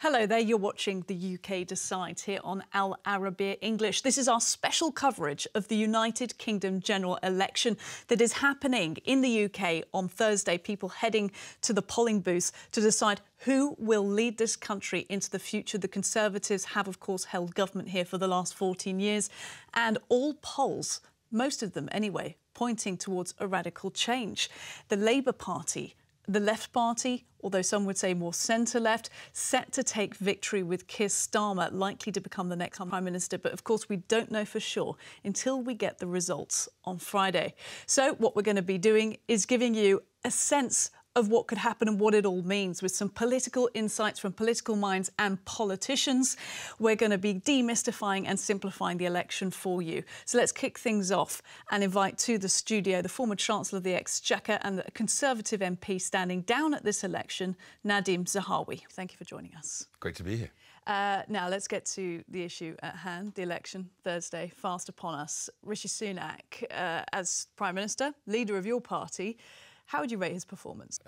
Hello there, you're watching the UK Decides here on Al Arabiya English. This is our special coverage of the United Kingdom general election that is happening in the UK on Thursday. People heading to the polling booths to decide who will lead this country into the future. The Conservatives have, of course, held government here for the last 14 years, and all polls, most of them anyway, pointing towards a radical change. The Labour Party, the Left Party, although some would say more centre-left, set to take victory with Keir Starmer likely to become the next Prime Minister. But of course, we don't know for sure until we get the results on Friday. So what we're going to be doing is giving you a sense of what could happen and what it all means, with some political insights from political minds and politicians. We're going to be demystifying and simplifying the election for you. So let's kick things off and invite to the studio the former Chancellor of the Exchequer and the Conservative MP standing down at this election, Nadhim Zahawi. Thank you for joining us. Great to be here. Now let's get to the issue at hand, the election Thursday, fast upon us. Rishi Sunak, as Prime Minister, leader of your party, how would you rate his performance?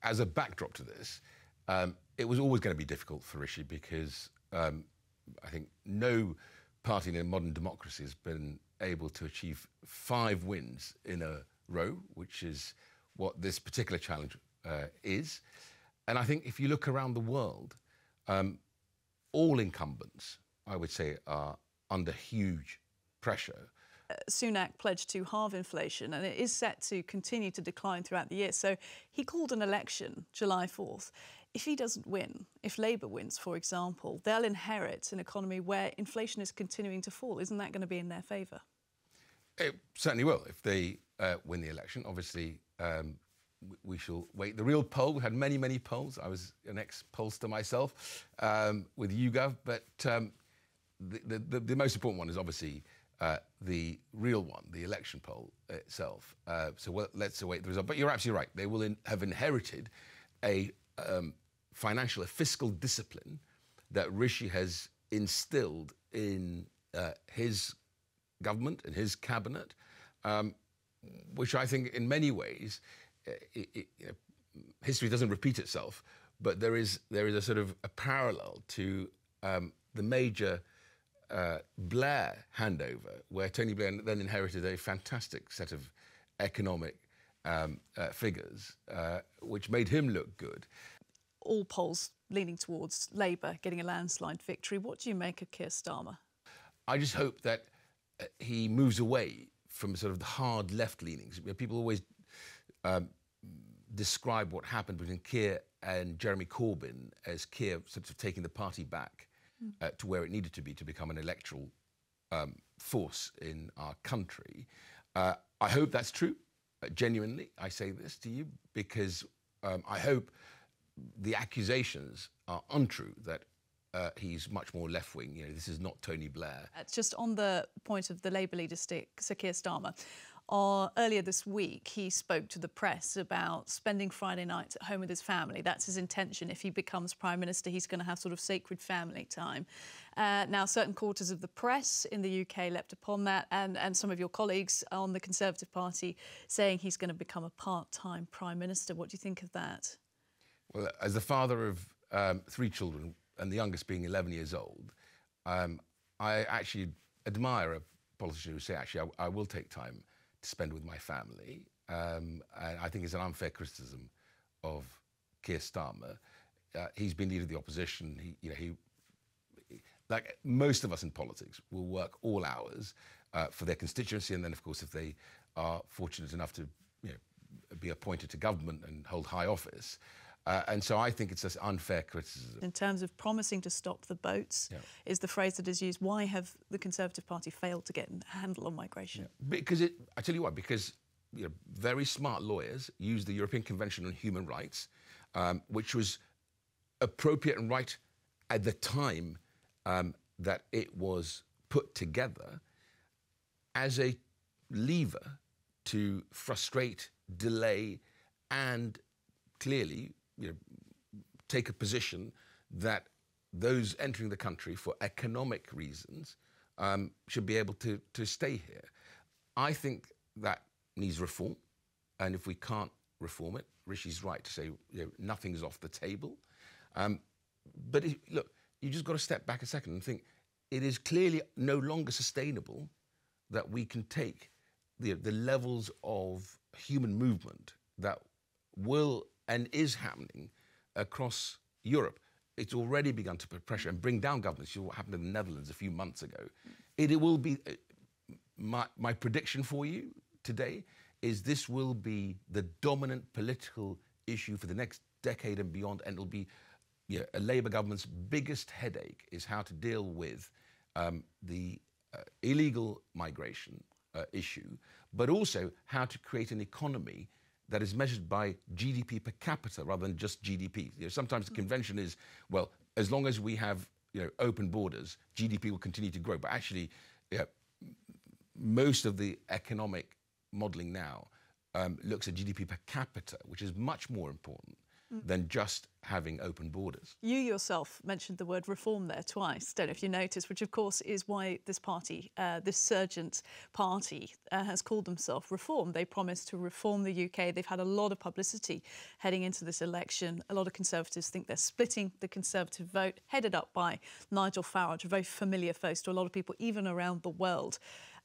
As a backdrop to this, it was always going to be difficult for Rishi because I think no party in a modern democracy has been able to achieve 5 wins in a row, which is what this particular challenge is. And I think if you look around the world, all incumbents, I would say, are under huge pressure. Sunak pledged to halve inflation, and it is set to continue to decline throughout the year. So he called an election July 4th. If he doesn't win, if Labour wins, for example, they'll inherit an economy where inflation is continuing to fall. Isn't that going to be in their favour? It certainly will if they win the election. Obviously, we shall wait. The real poll, we had many, many polls. I was an ex-pollster myself with YouGov, but the most important one is obviously the real one, the election poll itself. So let's await the result. But you're absolutely right. They will have inherited a financial, a fiscal discipline that Rishi has instilled in his government and his cabinet, which I think in many ways, history doesn't repeat itself, but there is a sort of a parallel to the major Blair handover, where Tony Blair then inherited a fantastic set of economic figures, which made him look good. All polls leaning towards Labour getting a landslide victory. What do you make of Keir Starmer? I just hope that he moves away from sort of the hard left leanings. People always describe what happened between Keir and Jeremy Corbyn as Keir sort of taking the party back to where it needed to be to become an electoral force in our country. I hope that's true. Genuinely, I say this to you because I hope the accusations are untrue, that he's much more left-wing. You know, this is not Tony Blair. Just on the point of the Labour leader, Sir Keir Starmer, earlier this week, he spoke to the press about spending Friday nights at home with his family. That's his intention. If he becomes Prime Minister, he's going to have sort of sacred family time. Now, certain quarters of the press in the UK leapt upon that, and some of your colleagues on the Conservative Party saying he's going to become a part-time Prime Minister. What do you think of that? Well, as the father of 3 children, and the youngest being 11 years old, I actually admire a politician who say, actually, I will take time to spend with my family. And I think it's an unfair criticism of Keir Starmer. He's been leader of the opposition. He, like most of us in politics, will work all hours for their constituency, and then, of course, if they are fortunate enough to be appointed to government and hold high office. And so I think it's an unfair criticism. In terms of promising to stop the boats, is the phrase that is used. Why have the Conservative Party failed to get a handle on migration? Yeah. Because I tell you why, because very smart lawyers used the European Convention on Human Rights, which was appropriate and right at the time that it was put together, as a lever to frustrate, delay, and clearly take a position that those entering the country for economic reasons should be able to stay here. I think that needs reform, and if we can't reform it, Rishi's right to say nothing's off the table. But look, you just got to step back a second and think, it is clearly no longer sustainable that we can take the levels of human movement that will and is happening across Europe. It's already begun to put pressure and bring down governments. You know what happened in the Netherlands a few months ago. It will be, my prediction for you today is this will be the dominant political issue for the next decade and beyond, and it'll be a Labour government's biggest headache is how to deal with the illegal migration issue, but also how to create an economy that is measured by GDP per capita rather than just GDP. Sometimes the convention is, well, as long as we have open borders, GDP will continue to grow. But actually, most of the economic modelling now looks at GDP per capita, which is much more important than just having open borders. You yourself mentioned the word reform there twice, don't know if you noticed, which of course is why this party, this surgent party, has called themselves Reform. They promised to reform the UK. They've had a lot of publicity heading into this election. A lot of Conservatives think they're splitting the Conservative vote, headed up by Nigel Farage, a very familiar face to a lot of people, even around the world.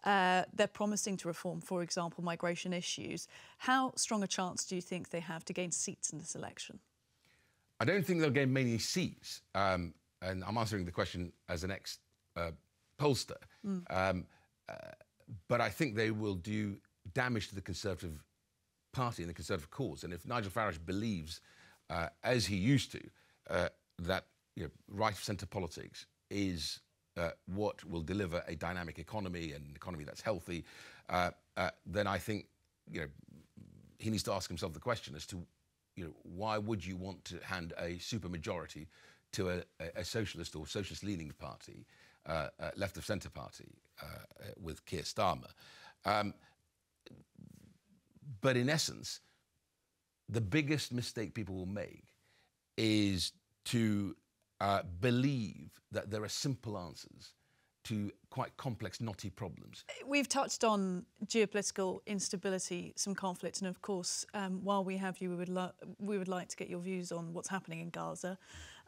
They're promising to reform, for example, migration issues. How strong a chance do you think they have to gain seats in this election? I don't think they'll gain many seats. And I'm answering the question as an ex-pollster. But I think they will do damage to the Conservative Party and the Conservative cause. And if Nigel Farage believes, as he used to, that right-of-centre politics is what will deliver a dynamic economy and an economy that's healthy, then I think he needs to ask himself the question as to why would you want to hand a supermajority to a socialist or socialist-leaning party, left-of-centre party with Keir Starmer. But in essence, the biggest mistake people will make is to believe that there are simple answers to quite complex, knotty problems. We've touched on geopolitical instability, some conflict, and of course, while we have you, we would like to get your views on what's happening in Gaza.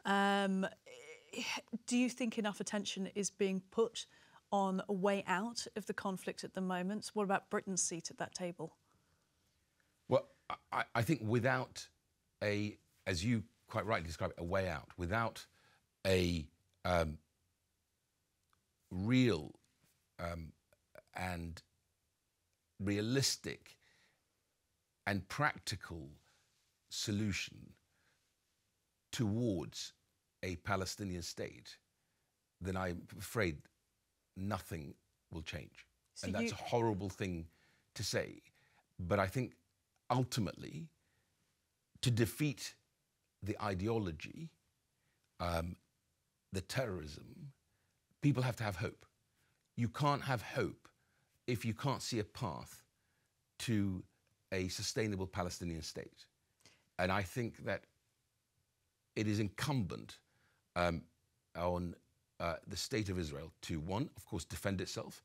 Do you think enough attention is being put on a way out of the conflict at the moment? What about Britain's seat at that table? Well, I think without as you quite rightly describe it, a way out, without a real and realistic and practical solution towards a Palestinian state, then I'm afraid nothing will change. So and that's a horrible thing to say. But I think ultimately, to defeat the ideology, the terrorism, people have to have hope. You can't have hope if you can't see a path to a sustainable Palestinian state. And I think that it is incumbent on the state of Israel to, one, of course, defend itself,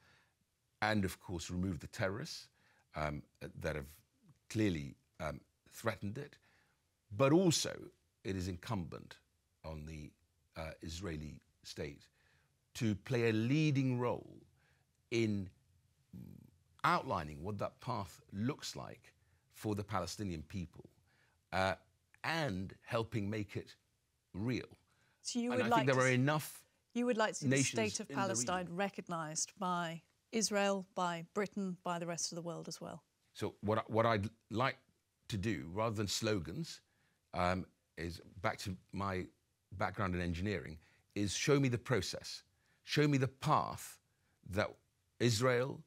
and, of course, remove the terrorists that have clearly threatened it. But also, it is incumbent on the Israeli state to play a leading role in outlining what that path looks like for the Palestinian people and helping make it real. So you would like there are enough. You would like to see the state of Palestine recognised by Israel, by Britain, by the rest of the world as well. So what I'd like to do, rather than slogans, is back to my background in engineering, is show me the process, show me the path that Israel,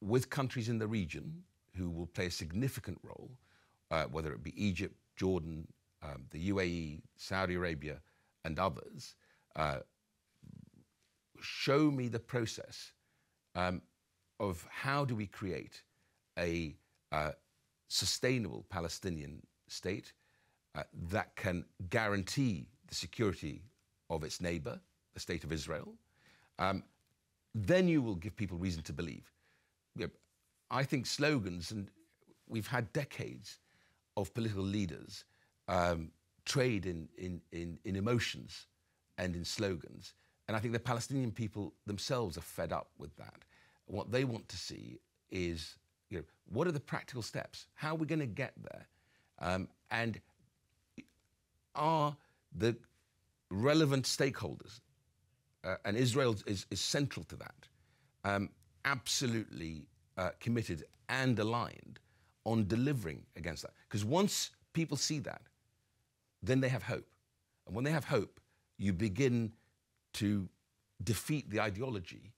with countries in the region who will play a significant role, whether it be Egypt, Jordan, the UAE, Saudi Arabia, and others, show me the process of how do we create a sustainable Palestinian state that can guarantee the security of its neighbour, the state of Israel. Then you will give people reason to believe. I think slogans, and we've had decades of political leaders trade in emotions and in slogans. And I think the Palestinian people themselves are fed up with that. What they want to see is, what are the practical steps? How are we going to get there? And are the relevant stakeholders, and Israel is central to that, absolutely committed and aligned on delivering against that? Because once people see that, then they have hope. And when they have hope, you begin to defeat the ideology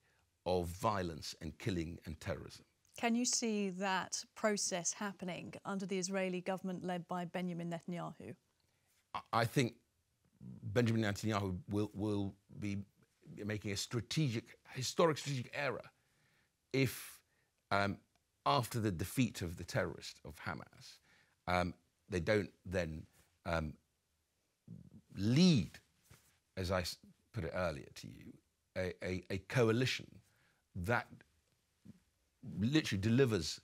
of violence and killing and terrorism. Can you see that process happening under the Israeli government led by Benjamin Netanyahu? I think Benjamin Netanyahu will be making a historic strategic error if, after the defeat of the terrorists of Hamas, they don't then lead, as I put it earlier to you, a coalition that literally delivers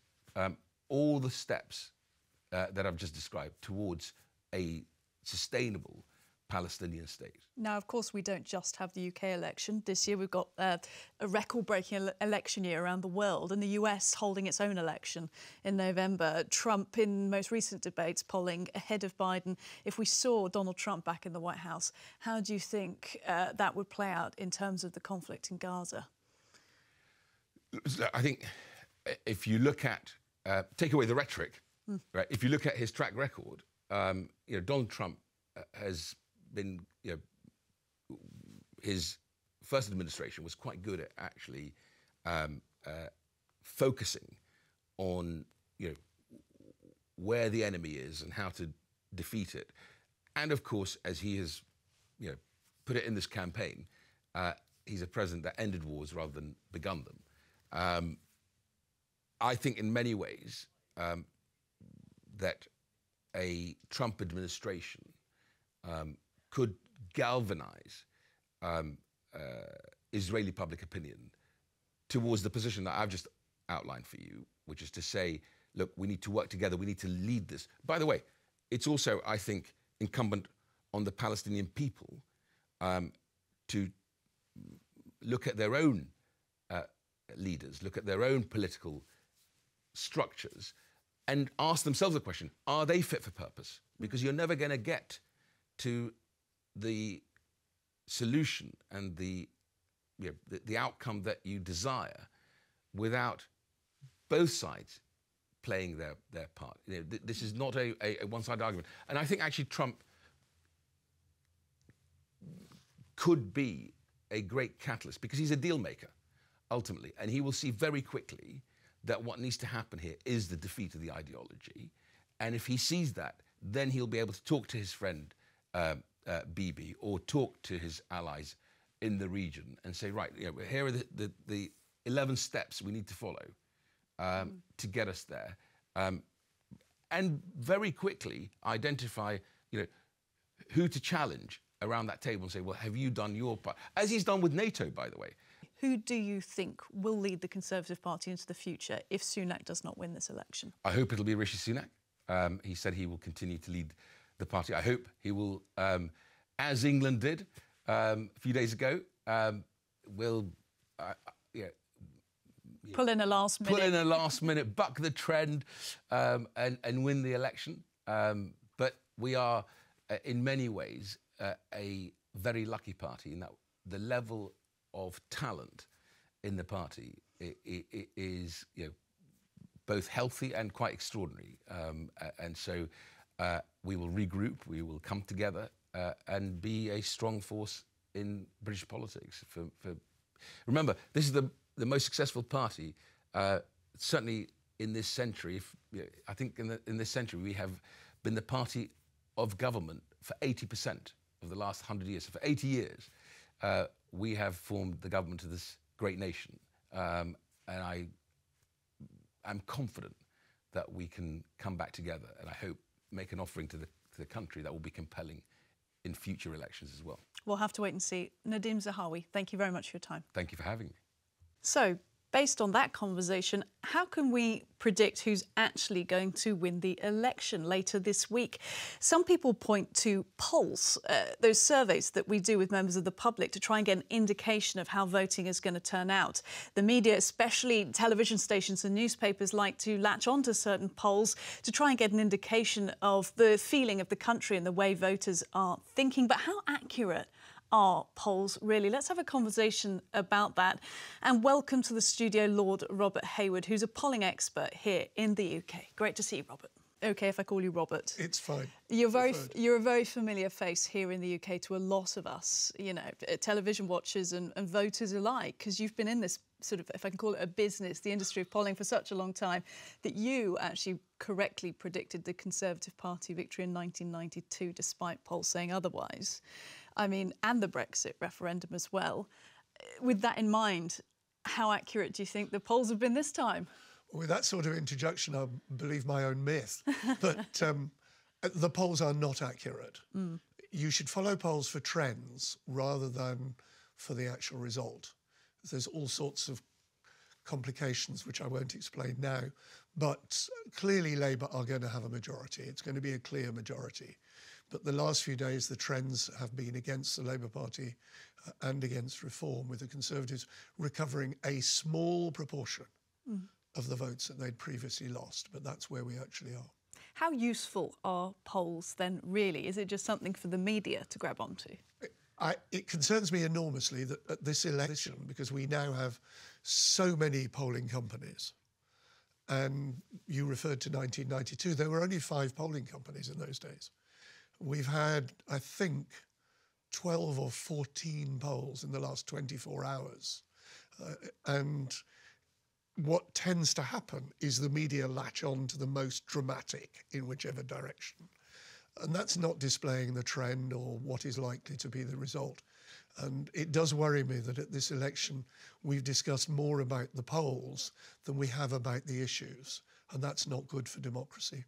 all the steps that I've just described towards a sustainable Palestinian state. Now, of course, we don't just have the UK election. This year we've got a record-breaking election year around the world, and the US holding its own election in November. Trump, in most recent debates, polling ahead of Biden. If we saw Donald Trump back in the White House, how do you think that would play out in terms of the conflict in Gaza? I think if you look at, take away the rhetoric, right? If you look at his track record, Donald Trump has been, his first administration was quite good at actually focusing on, where the enemy is and how to defeat it. And of course, as he has, put it in this campaign, he's a president that ended wars rather than begun them. I think in many ways that a Trump administration could galvanize Israeli public opinion towards the position that I've just outlined for you, which is to say, look, we need to work together, we need to lead this. By the way, it's also, I think, incumbent on the Palestinian people to look at their own leaders, look at their own political structures and ask themselves the question, are they fit for purpose? Because you're never going to get to the solution and the outcome that you desire without both sides playing their part. This is not a one-sided argument. And I think actually Trump could be a great catalyst because he's a deal maker, ultimately. And he will see very quickly that what needs to happen here is the defeat of the ideology. And if he sees that, then he'll be able to talk to his friend Bibi or talk to his allies in the region and say, right, here are the 11 steps we need to follow to get us there. And very quickly identify, who to challenge around that table and say, well, have you done your part? As he's done with NATO, by the way. Who do you think will lead the Conservative Party into the future if Sunak does not win this election? I hope it'll be Rishi Sunak. He said he will continue to lead the party. I hope he will, as England did a few days ago, will pull in a last minute. Pull in a last minute, buck the trend and win the election. But we are, in many ways, a very lucky party in that the level of talent in the party is both healthy and quite extraordinary. And so we will regroup, we will come together and be a strong force in British politics. Remember, this is the most successful party, certainly in this century. I think in this century we have been the party of government for 80% of the last 100 years. So for 80 years, we have formed the government of this great nation. And I'm confident that we can come back together and I hope make an offering to the country that will be compelling in future elections as well. We'll have to wait and see. Nadhim Zahawi, thank you very much for your time. Thank you for having me. So, Based on that conversation, how can we predict who's actually going to win the election later this week? Some people point to polls, those surveys that we do with members of the public to try and get an indication of how voting is going to turn out. The media, especially television stations and newspapers, like to latch onto certain polls to try and get an indication of the feeling of the country and the way voters are thinking. But how accurate are polls really? Let's have a conversation about that. And welcome to the studio, Lord Robert Hayward, who's a polling expert here in the UK. Great to see you, Robert. OK if I call you Robert? It's fine. You're a very familiar face here in the UK to a lot of us, you know, television watchers and voters alike, because you've been in this sort of, if I can call it a business, the industry of polling for such a long time, that you actually correctly predicted the Conservative Party victory in 1992, despite polls saying otherwise. I mean, and the Brexit referendum as well. With that in mind, how accurate do you think the polls have been this time? With that sort of interjection, I believe my own myth. But the polls are not accurate. You should follow polls for trends rather than for the actual result. There's all sorts of complications, which I won't explain now. But clearly Labour are going to have a majority. It's going to be a clear majority. But the last few days, the trends have been against the Labour Party and against reform, with the Conservatives recovering a small proportion of the votes that they'd previously lost. But that's where we actually are. How useful are polls then, really? Is it just something for the media to grab onto? It concerns me enormously that at this election, because we now have so many polling companies, and you referred to 1992, there were only 5 polling companies in those days. We've had, I think, 12 or 14 polls in the last 24 hours. And what tends to happen is the media latch on to the most dramatic in whichever direction. And that's not displaying the trend or what is likely to be the result. And it does worry me that at this election, we've discussed more about the polls than we have about the issues. And that's not good for democracy.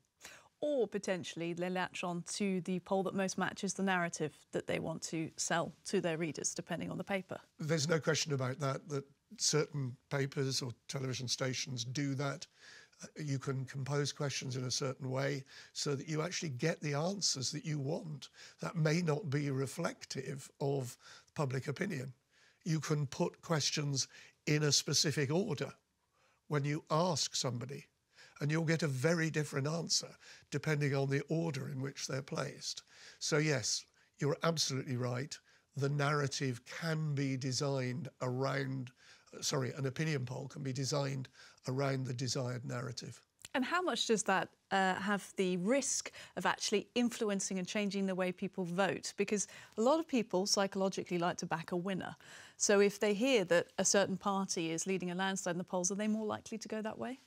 Or potentially they latch on to the poll that most matches the narrative that they want to sell to their readers, depending on the paper. There's no question about that certain papers or television stations do that. You can compose questions in a certain way so that you actually get the answers that you want. That may not be reflective of public opinion. You can put questions in a specific order when you ask somebody, and you'll get a very different answer depending on the order in which they're placed. So yes, you're absolutely right. The narrative can be designed around, an opinion poll can be designed around the desired narrative. And how much does that have the risk of actually influencing and changing the way people vote? Because a lot of people psychologically like to back a winner. So if they hear that a certain party is leading a landslide in the polls, are they more likely to go that way?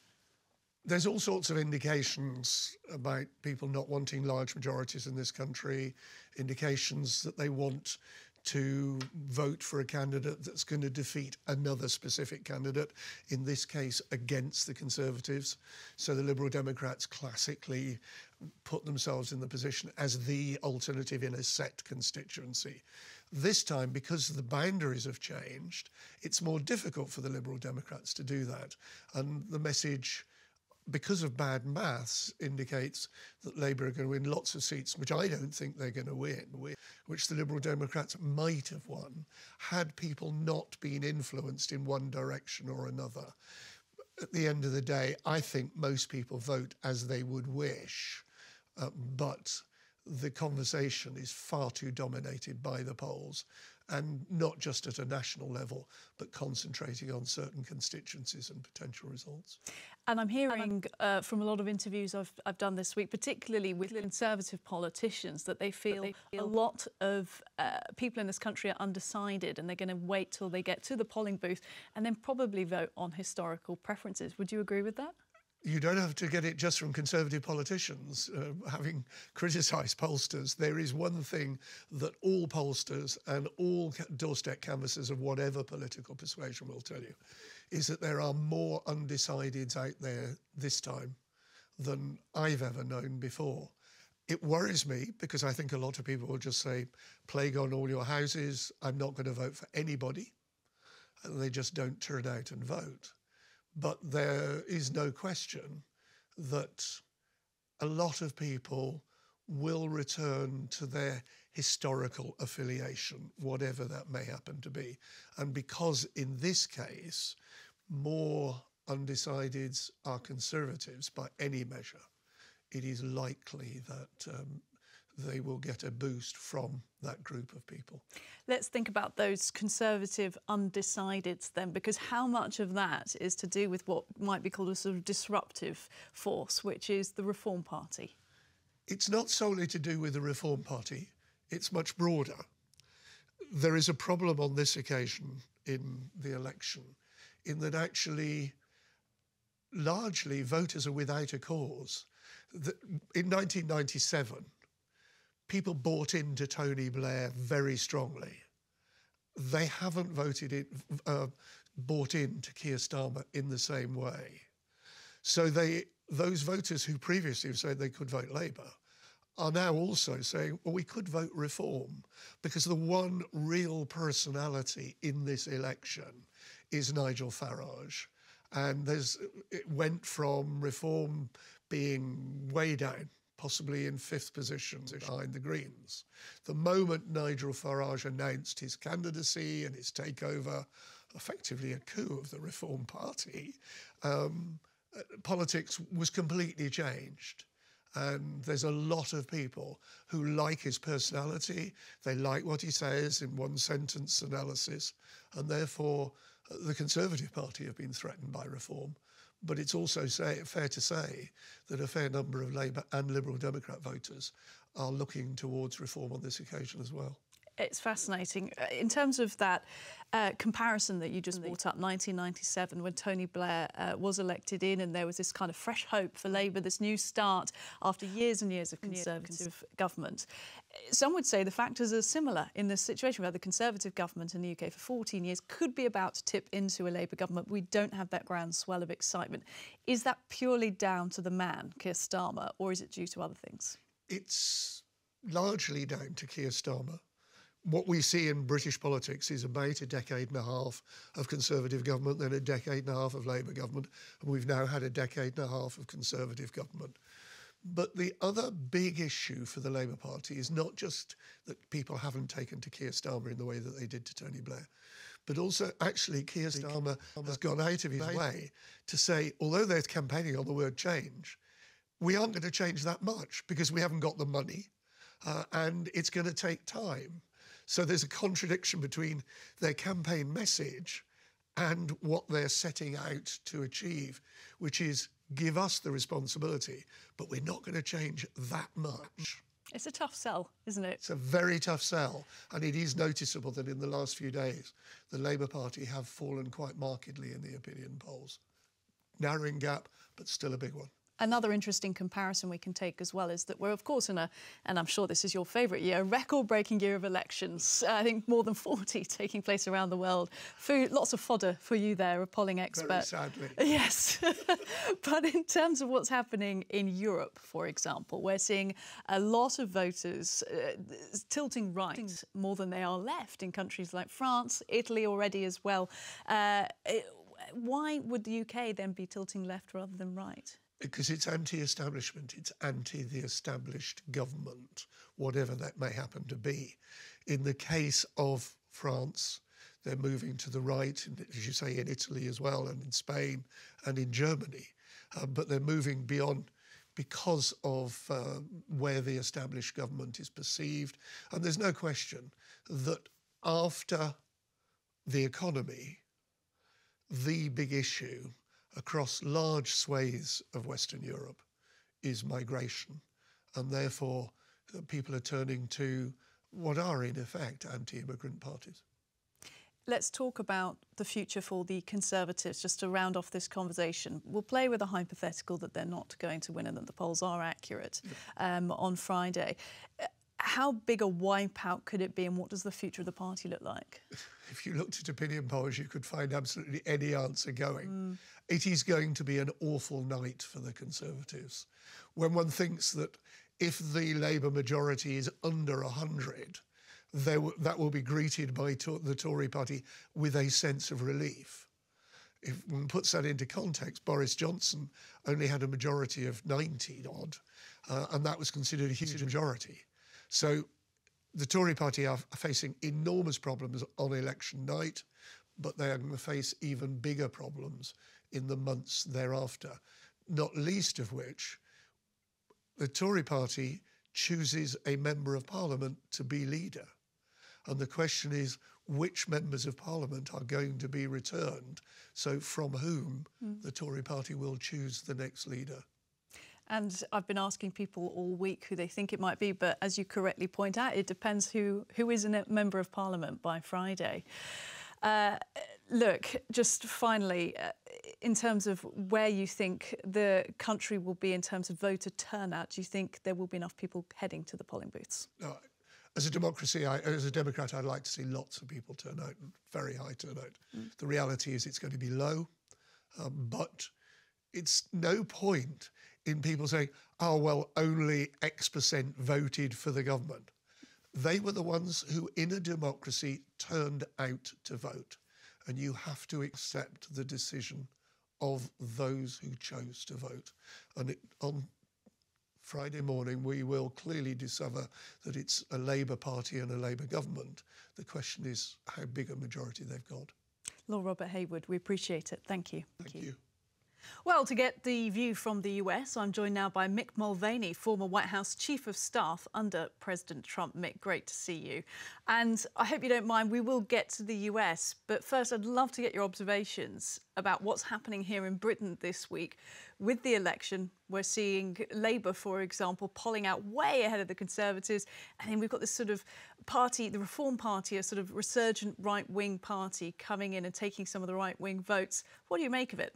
There's all sorts of indications about people not wanting large majorities in this country, indications that they want to vote for a candidate that's going to defeat another specific candidate, in this case against the Conservatives. So the Liberal Democrats classically put themselves in the position as the alternative in a set constituency. This time, because the boundaries have changed, it's more difficult for the Liberal Democrats to do that. And the message, because of bad maths, indicates that Labour are going to win lots of seats, which I don't think they're going to win, which the Liberal Democrats might have won had people not been influenced in one direction or another. At the end of the day, I think most people vote as they would wish, but the conversation is far too dominated by the polls, and not just at a national level, but concentrating on certain constituencies and potential results. And I'm hearing from a lot of interviews I've done this week, particularly with Conservative politicians, that they feel a lot of people in this country are undecided and they're going to wait till they get to the polling booth and then probably vote on historical preferences. Would you agree with that? You don't have to get it just from Conservative politicians. Having criticised pollsters, there is one thing that all pollsters and all doorstep canvassers of whatever political persuasion will tell you, is that there are more undecideds out there this time than I've ever known before. It worries me because I think a lot of people will just say, plague on all your houses, I'm not going to vote for anybody. And they just don't turn out and vote. But there is no question that a lot of people will return to their historical affiliation, whatever that may happen to be. And because in this case, more undecideds are Conservatives by any measure, it is likely that they will get a boost from that group of people. Let's think about those Conservative undecideds then, because how much of that is to do with what might be called a sort of disruptive force, which is the Reform Party? It's not solely to do with the Reform Party. It's much broader. There is a problem on this occasion in the election in that actually, largely, voters are without a cause. In 1997, people bought into Tony Blair very strongly. They haven't bought into Keir Starmer in the same way. So those voters who previously said they could vote Labour are now also saying, well, we could vote Reform, because the one real personality in this election is Nigel Farage. And it went from Reform being way down, possibly in 5th position behind the Greens. The moment Nigel Farage announced his candidacy and his takeover, effectively a coup of the Reform Party, politics was completely changed. And there's a lot of people who like his personality, they like what he says in one-sentence analysis, and therefore the Conservative Party have been threatened by Reform. But it's also fair to say that a fair number of Labour and Liberal Democrat voters are looking towards Reform on this occasion as well. It's fascinating. In terms of that comparison that you just brought up, 1997, when Tony Blair was elected in, and there was this kind of fresh hope for Labour, this new start after years and years of Conservative government. Some would say the factors are similar in this situation, where the Conservative government in the UK for 14 years could be about to tip into a Labour government. We don't have that groundswell of excitement. Is that purely down to the man, Keir Starmer, or is it due to other things? It's largely down to Keir Starmer. What we see in British politics is about a decade and a half of Conservative government, then a decade and a half of Labour government, and we've now had a decade and a half of Conservative government. But the other big issue for the Labour Party is not just that people haven't taken to Keir Starmer in the way that they did to Tony Blair, but also actually Keir Starmer has gone out of his way to say, although they're campaigning on the word change, we aren't going to change that much because we haven't got the money and it's going to take time. So there's a contradiction between their campaign message and what they're setting out to achieve, which is give us the responsibility, but we're not going to change that much. It's a tough sell, isn't it? It's a very tough sell, and it is noticeable that in the last few days, the Labour Party have fallen quite markedly in the opinion polls. Narrowing gap, but still a big one. Another interesting comparison we can take as well is that we're, of course, in and I'm sure this is your favourite year, a record-breaking year of elections. I think more than 40 taking place around the world. Food, lots of fodder for you there, a polling expert. Very sadly. Yes. But in terms of what's happening in Europe, for example, we're seeing a lot of voters tilting right more than they are left in countries like France, Italy already as well. Why would the UK then be tilting left rather than right? Because it's anti-establishment, it's anti the established government, whatever that may happen to be. In the case of France, they're moving to the right, as you say, in Italy as well, and in Spain and in Germany. But they're moving beyond because of where the established government is perceived. And there's no question that after the economy, the big issue across large swathes of Western Europe is migration. And therefore, people are turning to what are, in effect, anti-immigrant parties. Let's talk about the future for the Conservatives, just to round off this conversation. We'll play with a hypothetical that they're not going to win and that the polls are accurate on Friday. How big a wipeout could it be, and what does the future of the party look like? If you looked at opinion polls, you could find absolutely any answer going. It is going to be an awful night for the Conservatives. When one thinks that if the Labour majority is under 100, that will be greeted by the Tory party with a sense of relief. if one puts that into context, Boris Johnson only had a majority of 90 odd, and that was considered a huge majority. So the Tory party are facing enormous problems on election night, but they are going to face even bigger problems in the months thereafter, not least of which the Tory party chooses a member of Parliament to be leader. And the question is, which members of Parliament are going to be returned? So from whom the Tory party will choose the next leader. And I've been asking people all week who they think it might be, but as you correctly point out, it depends who is a member of Parliament by Friday. Look, just finally, in terms of where you think the country will be in terms of voter turnout, do you think there will be enough people heading to the polling booths? No, as a democracy, as a Democrat, I'd like to see lots of people turn out, very high turnout. The reality is it's going to be low, but it's no point in people saying, oh, well, only X% voted for the government. They were the ones who, in a democracy, turned out to vote. And you have to accept the decision of those who chose to vote. And on Friday morning, we will clearly discover that it's a Labour Party and a Labour government. The question is how big a majority they've got. Lord Robert Hayward, we appreciate it. Thank you. Thank you. Well, to get the view from the US, I'm joined now by Mike Mulvaney, former White House Chief of Staff under President Trump. Mick, great to see you. And I hope you don't mind, we will get to the US, but first I'd love to get your observations about what's happening here in Britain this week with the election. We're seeing Labour, for example, polling out way ahead of the Conservatives, and then we've got this sort of party, the Reform Party, a sort of resurgent right-wing party coming in and taking some of the right-wing votes. What do you make of it?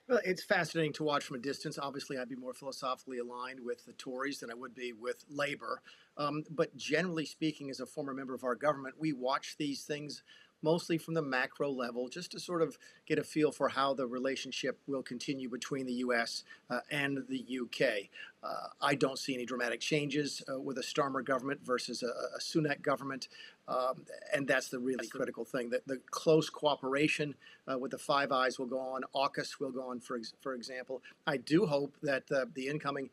Well, it's fascinating to watch from a distance. Obviously, I'd be more philosophically aligned with the Tories than I would be with Labour. But generally speaking, as a former member of our government, we watch these things mostly from the macro level, just to sort of get a feel for how the relationship will continue between the U.S. And the U.K. I don't see any dramatic changes with a Starmer government versus a Sunak government. And that's the really critical thing. That the close cooperation with the Five Eyes will go on. AUKUS will go on, for example. I do hope that the incoming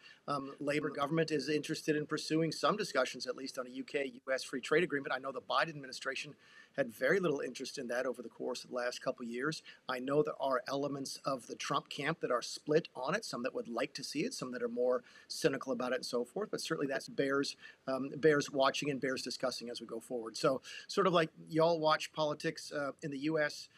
Labour government is interested in pursuing some discussions, at least on a UK-US free trade agreement. I know the Biden administration had very little interest in that over the course of the last couple of years. I know there are elements of the Trump camp that are split on it, some that would like to see it, some that are more cynical about it and so forth. But certainly that bears watching and bears discussing as we go forward. So sort of like y'all watch politics in the U.S.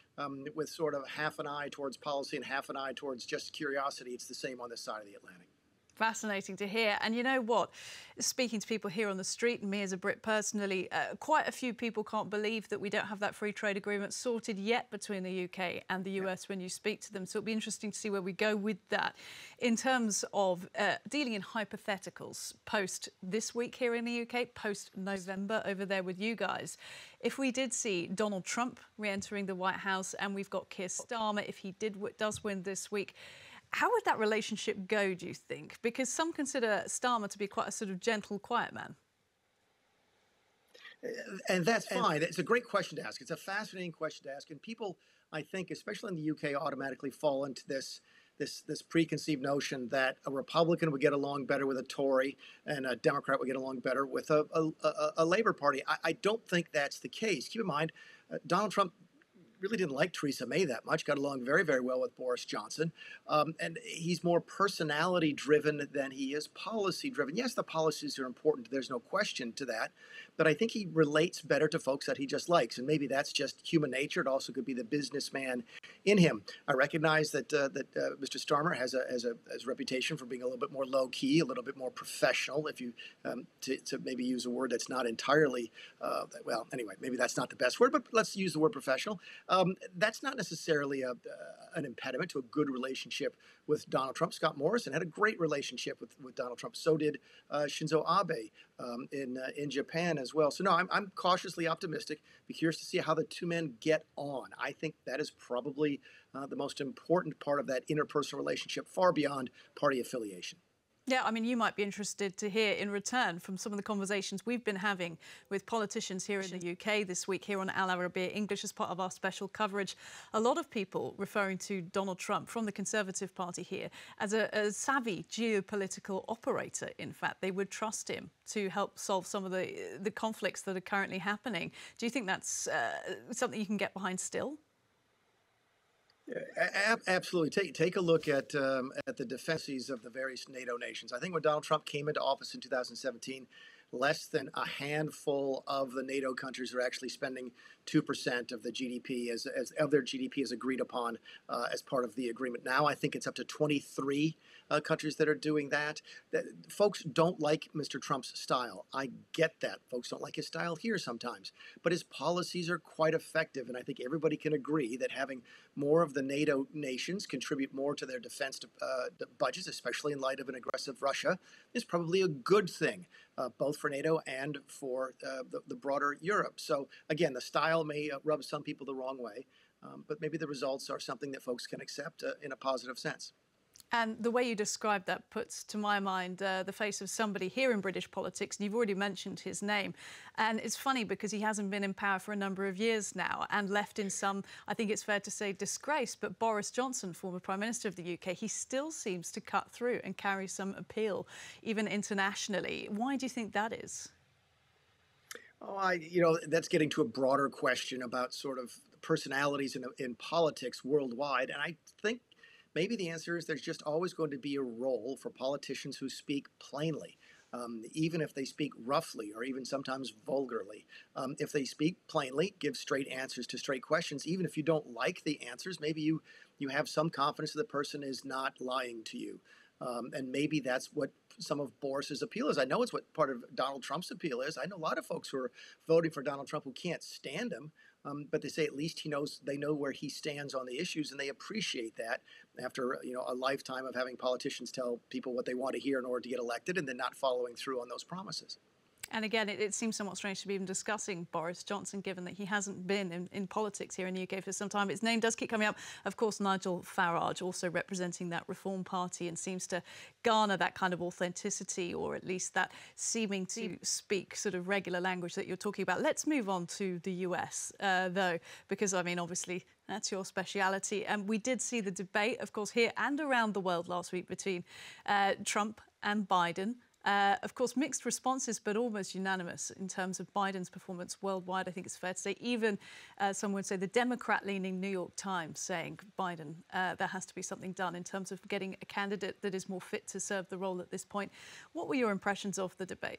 With sort of half an eye towards policy and half an eye towards just curiosity. It's the same on this side of the Atlantic. Fascinating to hear. And you know what? Speaking to people here on the street, and me as a Brit personally, quite a few people can't believe that we don't have that free trade agreement sorted yet between the UK and the US when you speak to them. So it'll be interesting to see where we go with that. In terms of dealing in hypotheticals, post this week here in the UK, post November over there with you guys. If we did see Donald Trump re-entering the White House and we've got Keir Starmer, if he does win this week, how would that relationship go, do you think? Because some consider Starmer to be quite a sort of gentle, quiet man. And that's fine. It's a great question to ask. It's a fascinating question to ask. And people, I think, especially in the UK, automatically fall into this preconceived notion that a Republican would get along better with a Tory and a Democrat would get along better with a Labour Party. I don't think that's the case. Keep in mind, Donald Trump really didn't like Theresa May that much, got along very, very well with Boris Johnson. And he's more personality-driven than he is policy-driven. Yes, the policies are important. There's no question to that. But I think he relates better to folks that he just likes. And maybe that's just human nature. It also could be the businessman in him. I recognize that Mr. Starmer has a reputation for being a little bit more low-key, a little bit more professional, if you to maybe use a word that's not entirely, well, anyway, maybe that's not the best word, but let's use the word professional. That's not necessarily an impediment to a good relationship with Donald Trump. Scott Morrison had a great relationship with Donald Trump. So did Shinzo Abe in Japan as well. So no, I'm cautiously optimistic. Be curious to see how the two men get on. I think that is probably the most important part of that interpersonal relationship, far beyond party affiliation. Yeah, I mean, you might be interested to hear in return from some of the conversations we've been having with politicians here in the UK this week, here on Al Arabiya English as part of our special coverage. A lot of people referring to Donald Trump from the Conservative Party here as a savvy geopolitical operator. In fact, they would trust him to help solve some of the conflicts that are currently happening. Do you think that's something you can get behind still? Absolutely. Take a look at the defenses of the various NATO nations. I think when Donald Trump came into office in 2017, less than a handful of the NATO countries are actually spending 2% of the GDP of their GDP as agreed upon as part of the agreement. Now I think it's up to 23 countries that are doing that. Folks don't like Mr. Trump's style. I get that. Folks don't like his style here sometimes, but his policies are quite effective, and I think everybody can agree that having more of the NATO nations contribute more to their defense budgets, especially in light of an aggressive Russia, is probably a good thing, both for NATO and for the broader Europe. So again, the style may rub some people the wrong way, but maybe the results are something that folks can accept in a positive sense. And the way you describe that puts to my mind the face of somebody here in British politics, and you've already mentioned his name. And it's funny because he hasn't been in power for a number of years now and left in some, I think it's fair to say, disgrace. But Boris Johnson, former Prime Minister of the UK, he still seems to cut through and carry some appeal, even internationally. Why do you think that is? Oh, that's getting to a broader question about sort of personalities in politics worldwide. And I think maybe the answer is there's just always going to be a role for politicians who speak plainly, even if they speak roughly or even sometimes vulgarly. If they speak plainly, give straight answers to straight questions, even if you don't like the answers, maybe you have some confidence that the person is not lying to you. And maybe that's what some of Boris's appeal is. I know it's what part of Donald Trump's appeal is. I know a lot of folks who are voting for Donald Trump who can't stand him, but they say at least they know where he stands on the issues, and they appreciate that after a lifetime of having politicians tell people what they want to hear in order to get elected and then not following through on those promises. And again, it seems somewhat strange to be even discussing Boris Johnson, given that he hasn't been in politics here in the UK for some time. His name does keep coming up. Of course, Nigel Farage, also representing that Reform Party, and seems to garner that kind of authenticity, or at least that seeming to speak sort of regular language that you're talking about. Let's move on to the US, though, because, I mean, obviously, that's your speciality. And we did see the debate, of course, here and around the world last week between Trump and Biden. Of course, mixed responses, but almost unanimous in terms of Biden's performance worldwide. I think it's fair to say, even some would say the Democrat-leaning New York Times saying Biden, there has to be something done in terms of getting a candidate that is more fit to serve the role at this point. What were your impressions of the debate?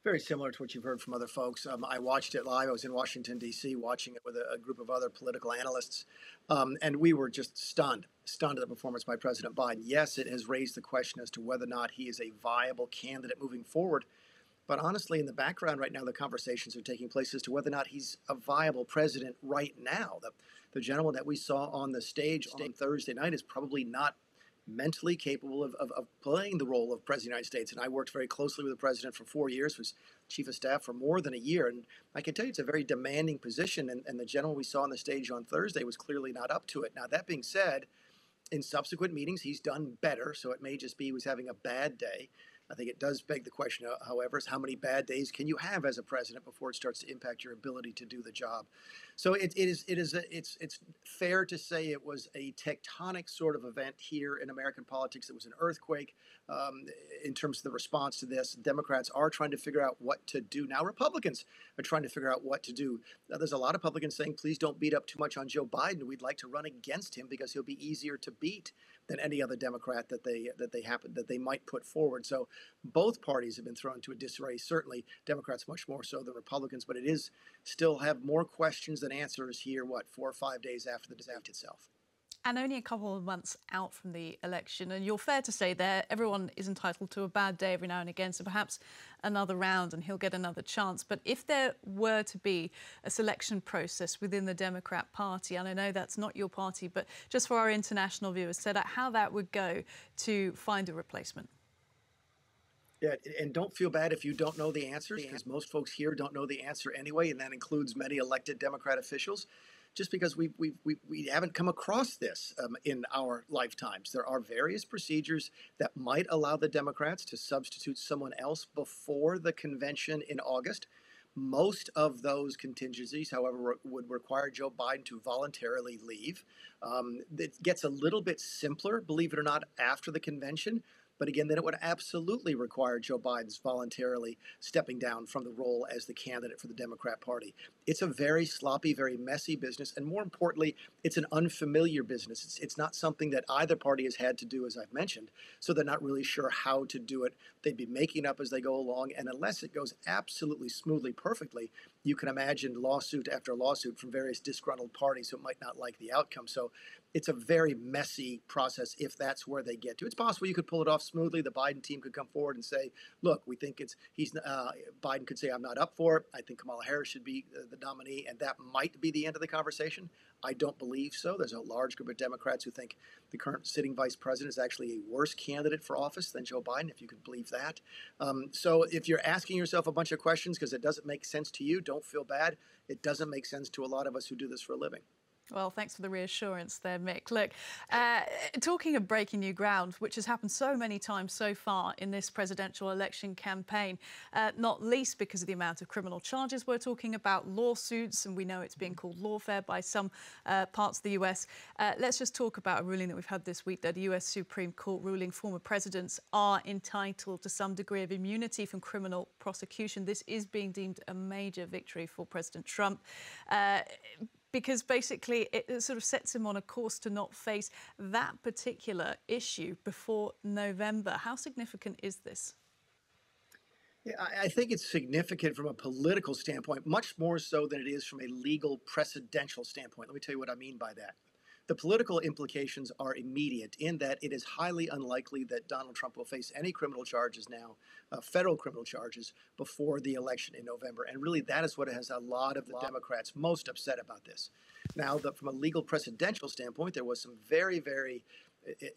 Very similar to what you've heard from other folks. I watched it live. I was in Washington, D.C., watching it with a group of other political analysts, and we were just stunned at the performance by President Biden. Yes, it has raised the question as to whether or not he is a viable candidate moving forward. But honestly, in the background right now, the conversations are taking place as to whether or not he's a viable president right now. The gentleman that we saw on the stage on Thursday night is probably not mentally capable of playing the role of President of the United States. And I worked very closely with the president for 4 years, was chief of staff for more than a year. And I can tell you it's a very demanding position. And the gentleman we saw on the stage on Thursday was clearly not up to it. Now, that being said, in subsequent meetings, he's done better. So it may just be he was having a bad day. I think it does beg the question, however, is how many bad days can you have as a president before it starts to impact your ability to do the job? So it's fair to say it was a tectonic sort of event here in American politics. It was an earthquake in terms of the response to this. Democrats are trying to figure out what to do. Now Republicans are trying to figure out what to do. Now, there's a lot of Republicans saying, please don't beat up too much on Joe Biden. We'd like to run against him because he'll be easier to beat than any other Democrat that they might put forward. So both parties have been thrown into a disarray. Certainly Democrats much more so than Republicans, but it is still have more questions than answers here, 4 or 5 days after the debate itself. And only a couple of months out from the election, and you're fair to say there, everyone is entitled to a bad day every now and again, so perhaps another round and he'll get another chance. But if there were to be a selection process within the Democrat Party, and I know that's not your party, but just for our international viewers, set out how that would go to find a replacement. Yeah, and don't feel bad if you don't know the answers, because most folks here don't know the answer anyway, and that includes many elected Democrat officials. just because we haven't come across this in our lifetimes. There are various procedures that might allow the Democrats to substitute someone else before the convention in August. Most of those contingencies, however, would require Joe Biden to voluntarily leave. It gets a little bit simpler, believe it or not, after the convention. But again, then it would absolutely require Joe Biden's voluntarily stepping down from the role as the candidate for the Democrat Party. It's a very sloppy, very messy business. And more importantly, it's an unfamiliar business. It's not something that either party has had to do, as I've mentioned. So they're not really sure how to do it. They'd be making up as they go along. And unless it goes absolutely smoothly, perfectly, you can imagine lawsuit after lawsuit from various disgruntled parties who might not like the outcome. So it's a very messy process if that's where they get to. It's possible you could pull it off smoothly. The Biden team could come forward and say, look, we think Biden could say, I'm not up for it. I think Kamala Harris should be the nominee. And that might be the end of the conversation. I don't believe so. There's a large group of Democrats who think the current sitting vice president is actually a worse candidate for office than Joe Biden, if you could believe that. So if you're asking yourself a bunch of questions because it doesn't make sense to you, don't feel bad. It doesn't make sense to a lot of us who do this for a living. Well, thanks for the reassurance there, Mick. Look, talking of breaking new ground, which has happened so many times so far in this presidential election campaign, not least because of the amount of criminal charges we're talking about, lawsuits, and we know it's being called lawfare by some parts of the US. Let's just talk about a ruling that we've had this week, that the US Supreme Court ruling former presidents are entitled to some degree of immunity from criminal prosecution. This is being deemed a major victory for President Trump. Because basically it sort of sets him on a course to not face that particular issue before November. How significant is this? Yeah, I think it's significant from a political standpoint, much more so than it is from a legal precedential standpoint. Let me tell you what I mean by that. The political implications are immediate in that it is highly unlikely that Donald Trump will face any criminal charges now, federal criminal charges, before the election in November. And really, that is what has a lot of the Democrats most upset about this. Now, from a legal precedential standpoint, there was some very, very,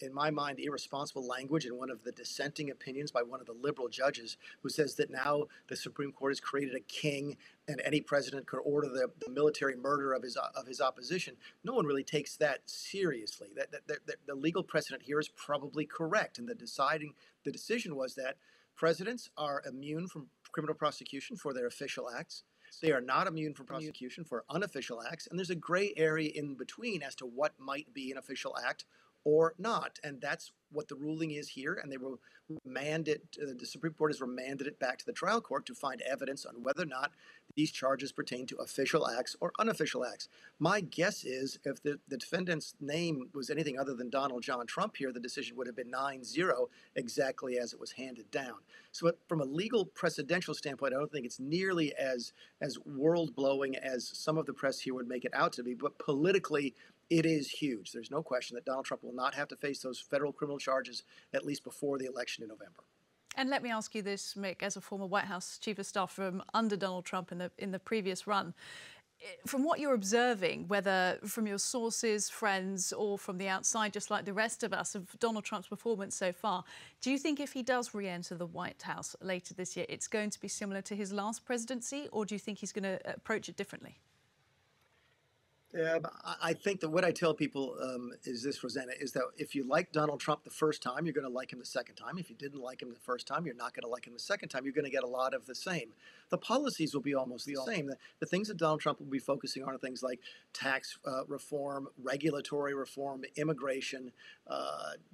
in my mind, irresponsible language in one of the dissenting opinions by one of the liberal judges who says that now the Supreme Court has created a king and any president could order the military murder of his opposition. No one really takes that seriously. The legal precedent here is probably correct. And the decision was that presidents are immune from criminal prosecution for their official acts. They are not immune from prosecution for unofficial acts. And there's a gray area in between as to what might be an official act or not. And that's what the ruling is here. And they will remand it, the Supreme Court has remanded it back to the trial court to find evidence on whether or not these charges pertain to official acts or unofficial acts. My guess is if the defendant's name was anything other than Donald John Trump here, the decision would have been 9-0, exactly as it was handed down. So from a legal precedential standpoint, I don't think it's nearly as world-blowing as some of the press here would make it out to be. But politically, it is huge. There's no question that Donald Trump will not have to face those federal criminal charges at least before the election in November. And let me ask you this, Mick, as a former White House Chief of Staff from under Donald Trump in the previous run, from what you're observing, whether from your sources, friends, or from the outside, just like the rest of us, of Donald Trump's performance so far, do you think if he does re-enter the White House later this year, it's going to be similar to his last presidency, or do you think he's going to approach it differently? I think that what I tell people is this, Rosanna, is that if you like Donald Trump the first time, you're going to like him the second time. If you didn't like him the first time, you're not going to like him the second time. You're going to get a lot of the same. The policies will be almost the same. The things that Donald Trump will be focusing on are things like tax reform, regulatory reform, immigration,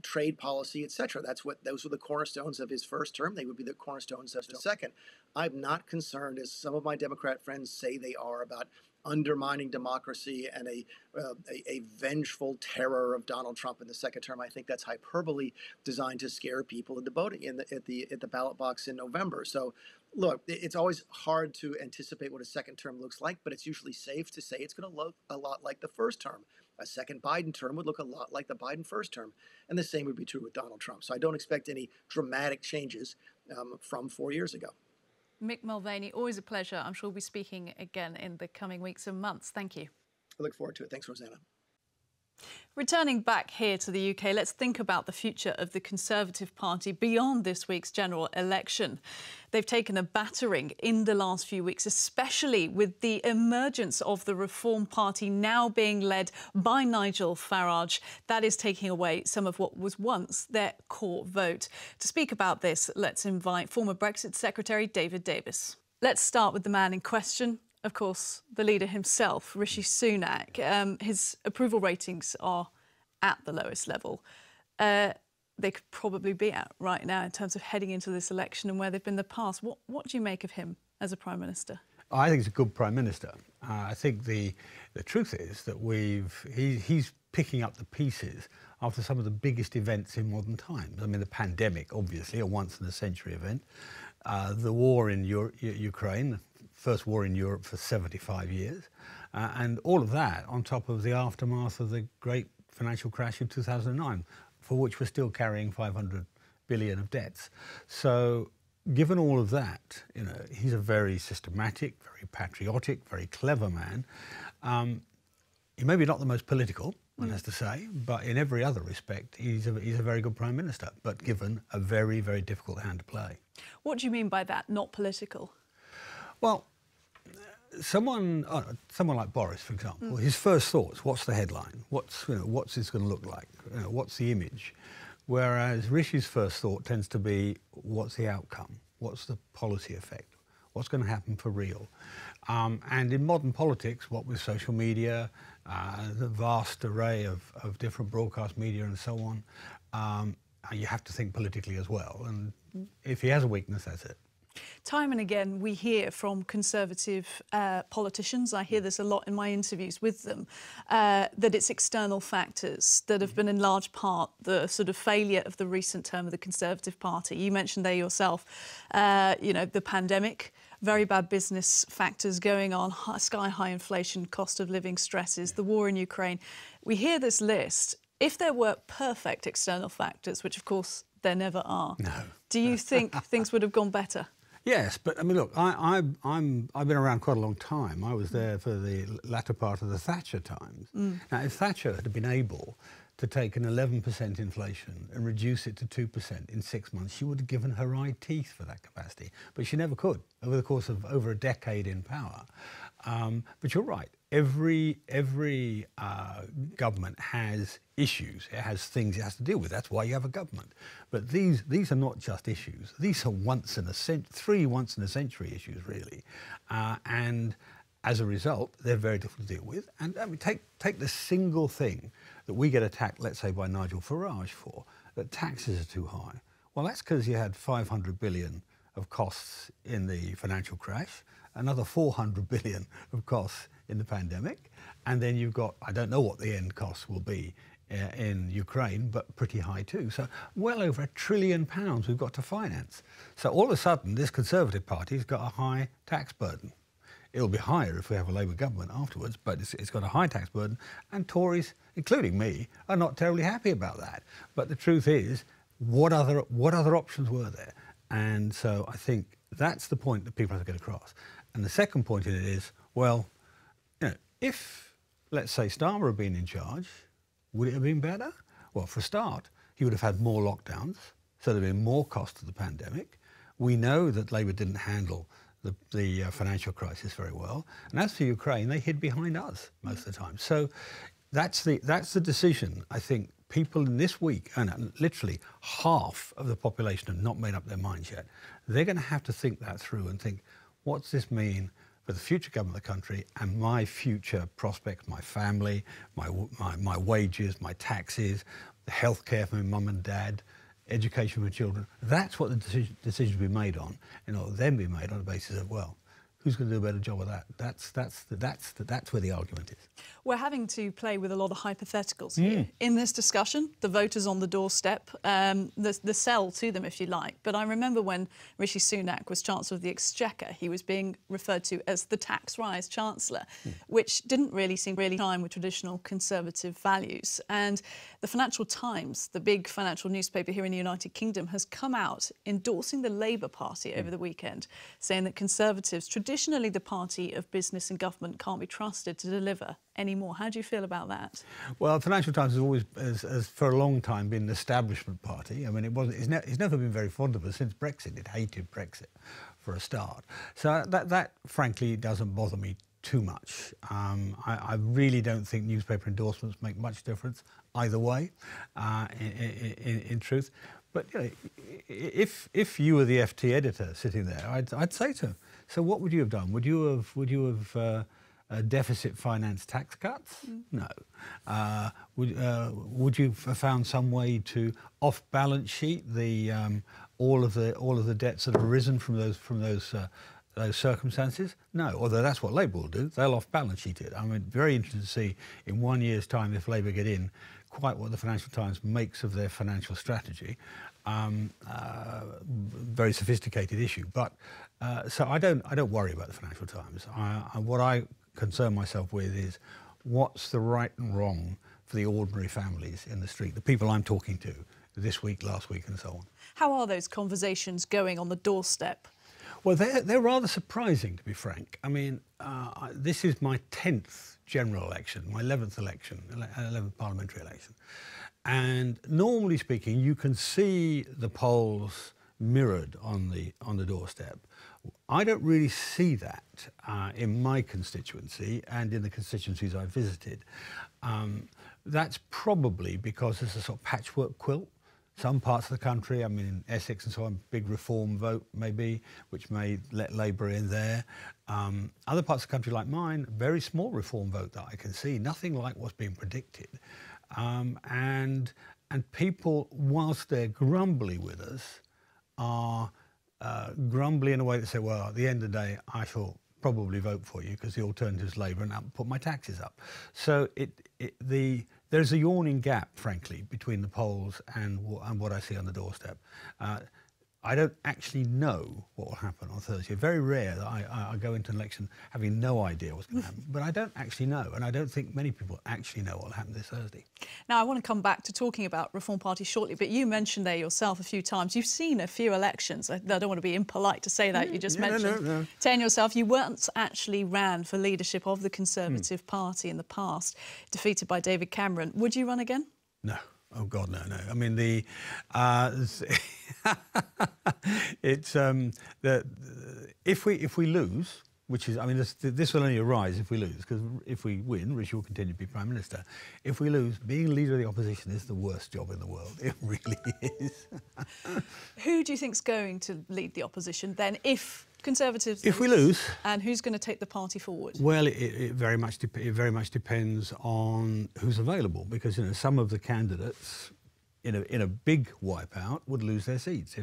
trade policy, etc. Those were the cornerstones of his first term. They would be the cornerstones of the second. I'm not concerned, as some of my Democrat friends say they are, about undermining democracy and a vengeful terror of Donald Trump in the second term. I think that's hyperbole designed to scare people into voting at the ballot box in November. So, look, it's always hard to anticipate what a second term looks like, but it's usually safe to say it's going to look a lot like the first term. A second Biden term would look a lot like the Biden first term, and the same would be true with Donald Trump. So I don't expect any dramatic changes from 4 years ago. Mike Mulvaney, always a pleasure. I'm sure we'll be speaking again in the coming weeks and months. Thank you. I look forward to it. Thanks, Rosanna. Returning back here to the UK, let's think about the future of the Conservative Party beyond this week's general election. They've taken a battering in the last few weeks, especially with the emergence of the Reform Party now being led by Nigel Farage. That is taking away some of what was once their core vote. To speak about this, let's invite former Brexit Secretary David Davis. Let's start with the man in question. Of course, the leader himself, Rishi Sunak. His approval ratings are at the lowest level. They could probably be at right now in terms of heading into this election and where they've been in the past. What do you make of him as a Prime Minister? I think he's a good Prime Minister. I think the truth is that he's picking up the pieces after some of the biggest events in modern times. I mean, the pandemic, obviously, a once-in-a-century event. The war in Ukraine, first war in Europe for 75 years, and all of that on top of the aftermath of the great financial crash in 2009, for which we're still carrying 500 billion of debts. So given all of that, you know, he's a very systematic, very patriotic, very clever man. He may be not the most political, one has to say, but in every other respect, he's a very good Prime Minister, but given a very, very difficult hand to play. What do you mean by that, not political? Well, someone like Boris, for example, his first thoughts, what's the headline? What's this going to look like? What's the image? Whereas Rishi's first thought tends to be, what's the outcome? What's the policy effect? What's going to happen for real? And in modern politics, what with social media, the vast array of different broadcast media and so on, you have to think politically as well. And if he has a weakness, that's it. Time and again, we hear from Conservative politicians, I hear this a lot in my interviews with them, that it's external factors that have been in large part the sort of failure of the recent term of the Conservative Party. You mentioned there yourself, the pandemic, very bad business factors going on, sky-high inflation, cost of living stresses, the war in Ukraine. We hear this list. If there were perfect external factors, which of course there never are, do you think things would have gone better? Yes, but I mean, look, I've been around quite a long time. I was there for the latter part of the Thatcher times. Now, if Thatcher had been able to take an 11% inflation and reduce it to 2% in 6 months, she would have given her eye teeth for that capacity. But she never could over the course of over a decade in power. But you're right. Every government has issues. It has things it has to deal with. That's why you have a government. But these are not just issues. These are three once-in-a-century issues, really. And as a result, they're very difficult to deal with. And I mean, take the single thing that we get attacked, let's say, by Nigel Farage for, that taxes are too high. Well, that's because you had 500 billion of costs in the financial crash, another 400 billion of costs in the pandemic, and then you've got, I don't know what the end costs will be in Ukraine, but pretty high too. So well over £1 trillion we've got to finance. So all of a sudden, this Conservative Party's got a high tax burden. It'll be higher if we have a Labour government afterwards, but it's got a high tax burden, and Tories, including me, are not terribly happy about that. But the truth is, what other options were there? And so I think that's the point that people have to get across. And the second point in it is, well, if, let's say, Starmer had been in charge, would it have been better? Well, for a start, he would have had more lockdowns, so there'd been more cost to the pandemic. We know that Labour didn't handle the financial crisis very well. And as for Ukraine, they hid behind us most of the time. So that's the decision. I think people in this week, and literally half of the population have not made up their minds yet. They're going to have to think that through and think, what's this mean for the future government of the country and my future prospects, my family, my wages, my taxes, the healthcare for my mum and dad, education for children. That's what the decisions will be made on, and it'll then be made on the basis of, well, who's going to do a better job of that? That's where the argument is. We're having to play with a lot of hypotheticals here. In this discussion, the voters on the doorstep, the sell to them, if you like. But I remember when Rishi Sunak was Chancellor of the Exchequer, he was being referred to as the tax rise Chancellor, which didn't really seem really time with traditional Conservative values. And the Financial Times, the big financial newspaper here in the United Kingdom, has come out endorsing the Labour Party over the weekend, saying that Conservatives traditionally traditionally the party of business and government can't be trusted to deliver anymore. How do you feel about that? Well, Financial Times has always, has for a long time, been an establishment party. I mean, it's never been very fond of us since Brexit. It hated Brexit, for a start. So that frankly, doesn't bother me too much. I really don't think newspaper endorsements make much difference either way, in truth. But you know, if you were the FT editor sitting there, I'd say to him, so what would you have done? Would you have deficit finance tax cuts? No. Would you have found some way to off balance sheet the all of the debts that have arisen from those circumstances? No, although that's what Labour will do. They'll off-balance sheet it. I mean, very interested to see in 1 year's time, if Labour get in, quite what the Financial Times makes of their financial strategy. Very sophisticated issue. But so I don't worry about the Financial Times. What I concern myself with is what's the right and wrong for the ordinary families in the street, the people I'm talking to this week, last week, and so on. How are those conversations going on the doorstep? Well, they're rather surprising, to be frank. I mean, this is my 10th general election, my 11th election, 11th parliamentary election. And normally speaking, you can see the polls mirrored on the doorstep. I don't really see that in my constituency and in the constituencies I've visited. That's probably because there's a sort of patchwork quilt. Some parts of the country, I mean in Essex and so on, big reform vote maybe, which may let Labour in there. Other parts of the country like mine, very small reform vote that I can see, nothing like what's being predicted. And people, whilst they're grumbly with us, are grumbly in a way that say, well, at the end of the day, I shall probably vote for you because the alternative is Labour and I'll put my taxes up. So there's a yawning gap, frankly, between the polls and what I see on the doorstep. I don't actually know what will happen on Thursday. Very rare that I go into an election having no idea what's going to happen. But I don't actually know, and I don't think many people actually know what will happen this Thursday. Now, I want to come back to talking about Reform Party shortly, but you mentioned there yourself a few times. You've seen a few elections. I don't want to be impolite to say that. You just mentioned. No. Saying yourself, you once actually ran for leadership of the Conservative Party in the past, defeated by David Cameron. Would you run again? No. Oh God, no. I mean if we lose, which is, I mean, this will only arise if we lose, because if we win, Rishi will continue to be Prime Minister. If we lose, being leader of the opposition is the worst job in the world. It really is. Who do you think's going to lead the opposition then, if Conservatives if we lose? And who's going to take the party forward? Well, it very much depends on who's available, because you know some of the candidates in a big wipeout would lose their seats.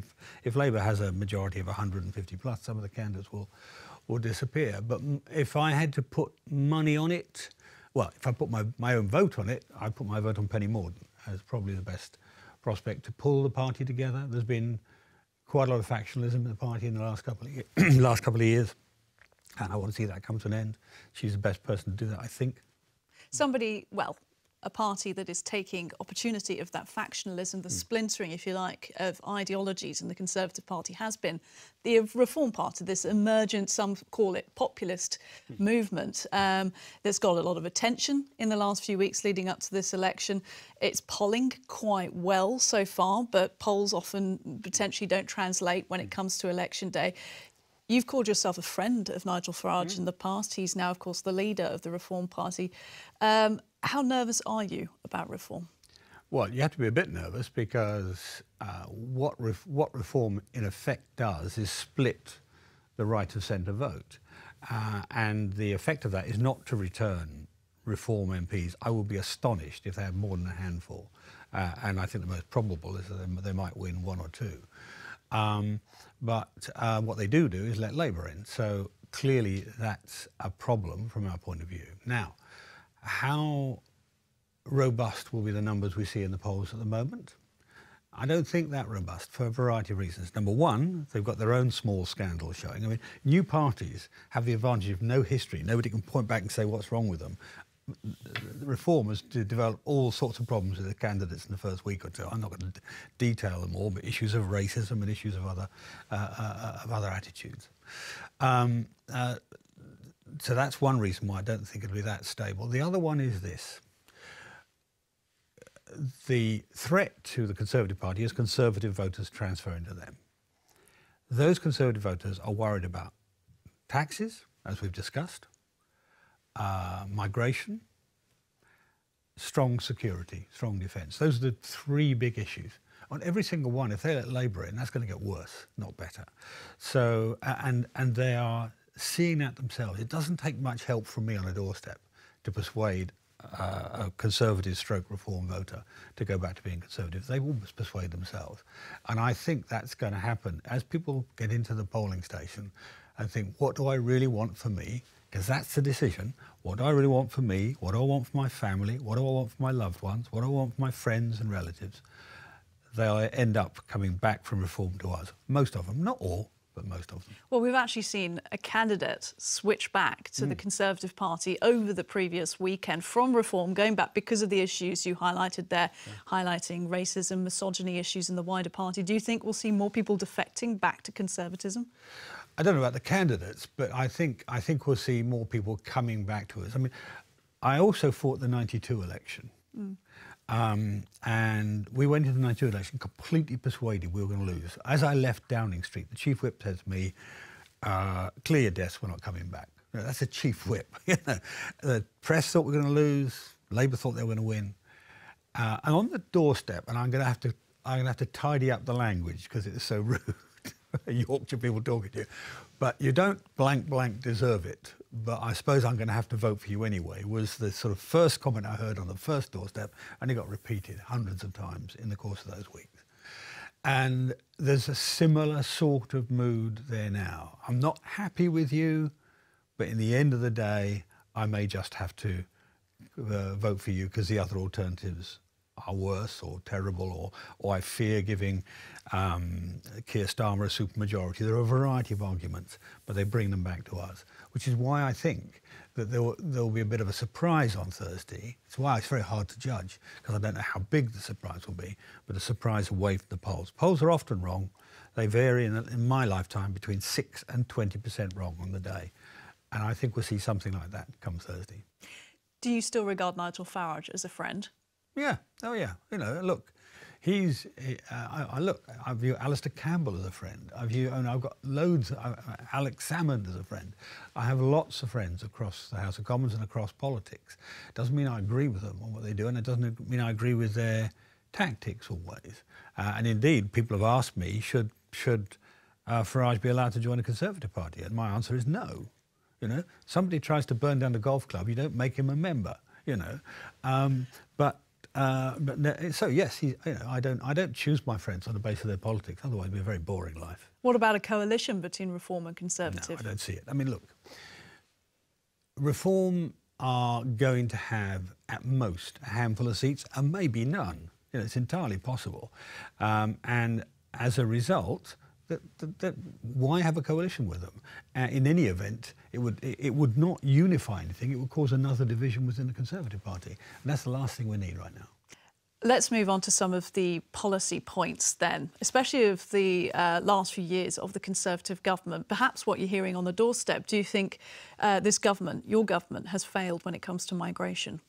If Labour has a majority of 150 plus, some of the candidates will disappear. But if I had to put money on it, well, if I put my own vote on it, I'd put my vote on Penny Mordaunt as probably the best prospect to pull the party together. There's been quite a lot of factionalism in the party in the last couple of years, and I want to see that come to an end. She's the best person to do that, I think. A party that is taking opportunity of that factionalism, the splintering, if you like, of ideologies in the Conservative Party has been the Reform Party, this emergent, some call it populist movement that's got a lot of attention in the last few weeks leading up to this election. It's polling quite well so far, but polls often potentially don't translate when it comes to election day. You've called yourself a friend of Nigel Farage in the past. He's now, of course, the leader of the Reform Party. How nervous are you about reform? Well, you have to be a bit nervous because what reform in effect does is split the right of centre vote. And the effect of that is not to return Reform MPs. I would be astonished if they have more than a handful. And I think the most probable is that they might win one or two. But what they do is let Labour in. So clearly that's a problem from our point of view. Now, how robust will be the numbers we see in the polls at the moment? I don't think that robust for a variety of reasons. Number one, they've got their own small scandals showing. I mean, new parties have the advantage of no history. Nobody can point back and say what's wrong with them. The Reform has developed all sorts of problems with the candidates in the first week or two. I'm not going to detail them all, but issues of racism and issues of other attitudes. So that's one reason why I don't think it'll be that stable. The other one is this. The threat to the Conservative Party is Conservative voters transferring to them. Those Conservative voters are worried about taxes, as we've discussed, migration, strong security, strong defence. Those are the three big issues. On every single one, if they let Labour in, that's going to get worse, not better. So, and they are seeing that themselves. It doesn't take much help from me on a doorstep to persuade a Conservative stroke reform voter to go back to being Conservative. They will persuade themselves. And I think that's going to happen as people get into the polling station and think, what do I really want for me? Because that's the decision. What do I really want for me? What do I want for my family? What do I want for my loved ones? What do I want for my friends and relatives? They'll end up coming back from reform to us. Most of them, not all, but most of them. Well, we've actually seen a candidate switch back to the Conservative Party over the previous weekend from reform, going back because of the issues you highlighted there, highlighting racism, misogyny issues in the wider party. Do you think we'll see more people defecting back to conservatism? I don't know about the candidates, but I think we'll see more people coming back to us. I mean, I also fought the '92 election. And we went into the '92 election completely persuaded we were going to lose. As I left Downing Street, the chief whip said to me, clear your desk, we're not coming back. You know, that's a chief whip. The press thought we were going to lose, Labour thought they were going to win. And on the doorstep, and I'm going to have to tidy up the language because it's so rude, Yorkshire people talking to you, but you don't blank deserve it, but I suppose I'm going to have to vote for you anyway, was the sort of first comment I heard on the first doorstep, and it got repeated hundreds of times in the course of those weeks. And there's a similar sort of mood there now. I'm not happy with you, but in the end of the day, I may just have to vote for you because the other alternatives are worse or terrible, or I fear giving Keir Starmer a supermajority. There are a variety of arguments, but they bring them back to us, which is why I think that there will be a bit of a surprise on Thursday. It's why it's very hard to judge, because I don't know how big the surprise will be, but a surprise away from the polls. Polls are often wrong. They vary in my lifetime between 6 and 20% wrong on the day. And I think we'll see something like that come Thursday. Do you still regard Nigel Farage as a friend? Yeah. Oh, yeah. You know, look, I view Alistair Campbell as a friend. I've got loads, Alex Salmond as a friend. I have lots of friends across the House of Commons and across politics. Doesn't mean I agree with them on what they do, and it doesn't mean I agree with their tactics always. And indeed, people have asked me, should Farage be allowed to join a Conservative Party? And my answer is no. You know, somebody tries to burn down the golf club, you don't make him a member. You know, so yes, I don't choose my friends on the basis of their politics. Otherwise, it'd be a very boring life. What about a coalition between Reform and Conservative? No, I don't see it. I mean, look, Reform are going to have at most a handful of seats and maybe none. You know, it's entirely possible, and as a result, why have a coalition with them? In any event, it would not unify anything. It would cause another division within the Conservative Party. And that's the last thing we need right now. Let's move on to some of the policy points then, especially of the last few years of the Conservative government. Perhaps what you're hearing on the doorstep. Do you think this government, your government, has failed when it comes to migration?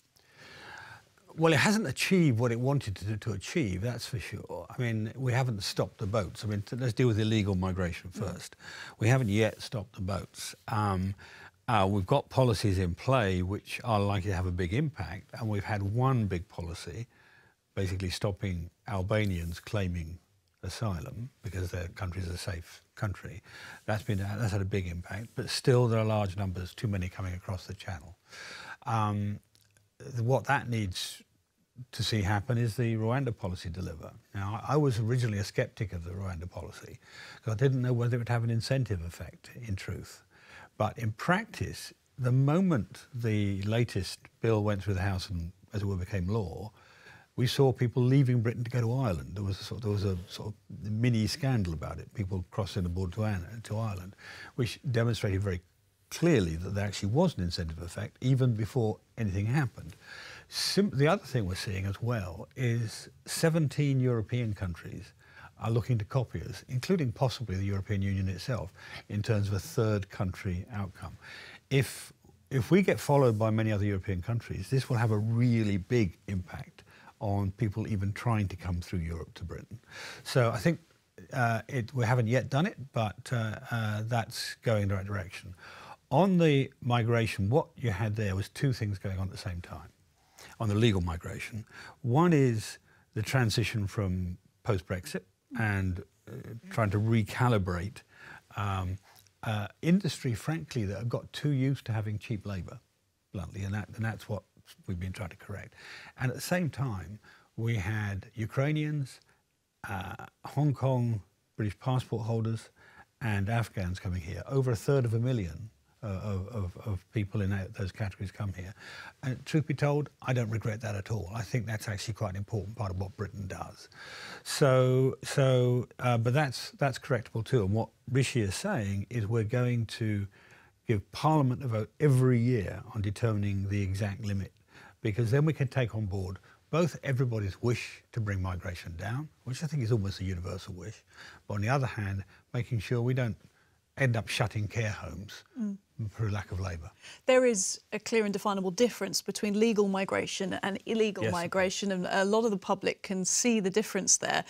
Well, it hasn't achieved what it wanted to achieve, that's for sure. I mean, we haven't stopped the boats. I mean, let's deal with illegal migration first. We haven't yet stopped the boats. We've got policies in play which are likely to have a big impact, and we've had one big policy, basically stopping Albanians claiming asylum because their country is a safe country. That's had a big impact, but still there are large numbers, too many coming across the channel. What that needs to see happen is the Rwanda policy deliver. Now, I was originally a sceptic of the Rwanda policy because I didn't know whether it would have an incentive effect, in truth. But in practice, the moment the latest bill went through the House and, as it were, became law, we saw people leaving Britain to go to Ireland. There was a sort of mini scandal about it, people crossing the border to Ireland, which demonstrated very clearly that there actually was an incentive effect even before anything happened. The other thing we're seeing as well is 17 European countries are looking to copy us, including possibly the European Union itself, in terms of a third country outcome. If we get followed by many other European countries, this will have a really big impact on people even trying to come through Europe to Britain. So I think we haven't yet done it, but that's going in the right direction. On the migration, what you had there was two things going on at the same time. On the legal migration, one is the transition from post-Brexit and trying to recalibrate industry, frankly, that have got too used to having cheap labour, bluntly, and that's what we've been trying to correct. And at the same time, we had Ukrainians, Hong Kong, British passport holders, and Afghans coming here. Over 1/3 of people in those categories come here. And truth be told, I don't regret that at all. I think that's actually quite an important part of what Britain does. But that's correctable too. And what Rishi is saying is we're going to give Parliament a vote every year on determining the exact limit, because then we can take on board both everybody's wish to bring migration down, which I think is almost a universal wish, but on the other hand, making sure we don't end up shutting care homes through lack of labour. There is a clear and definable difference between legal migration and illegal migration, and a lot of the public can see the difference there.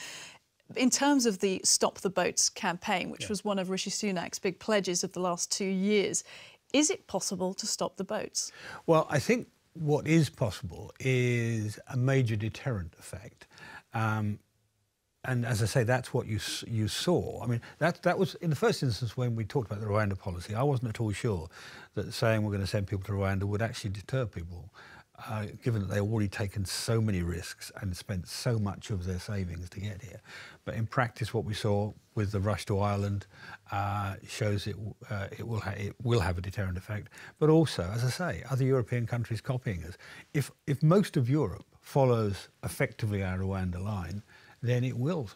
In terms of the Stop the Boats campaign, which was one of Rishi Sunak's big pledges of the last 2 years, is it possible to stop the boats? Well, I think what is possible is a major deterrent effect. And as I say, that's what you saw. I mean, that was, in the first instance, when we talked about the Rwanda policy, I wasn't at all sure that saying we're going to send people to Rwanda would actually deter people, given that they've already taken so many risks and spent so much of their savings to get here. But in practice, what we saw with the rush to Ireland shows it will have a deterrent effect. But also, as I say, other European countries copying us. If most of Europe follows effectively our Rwanda line, then it will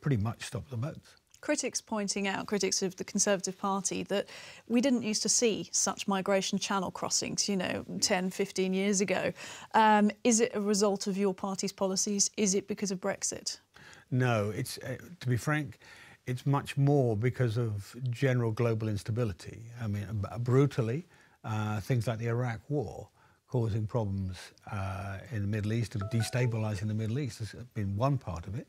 pretty much stop the boats. Critics pointing out, critics of the Conservative Party, that we didn't used to see such migration channel crossings, 10, 15 years ago. Is it a result of your party's policies? Is it because of Brexit? No, it's to be frank, it's much more because of general global instability. I mean, brutally, things like the Iraq War causing problems in the Middle East, destabilising the Middle East has been one part of it.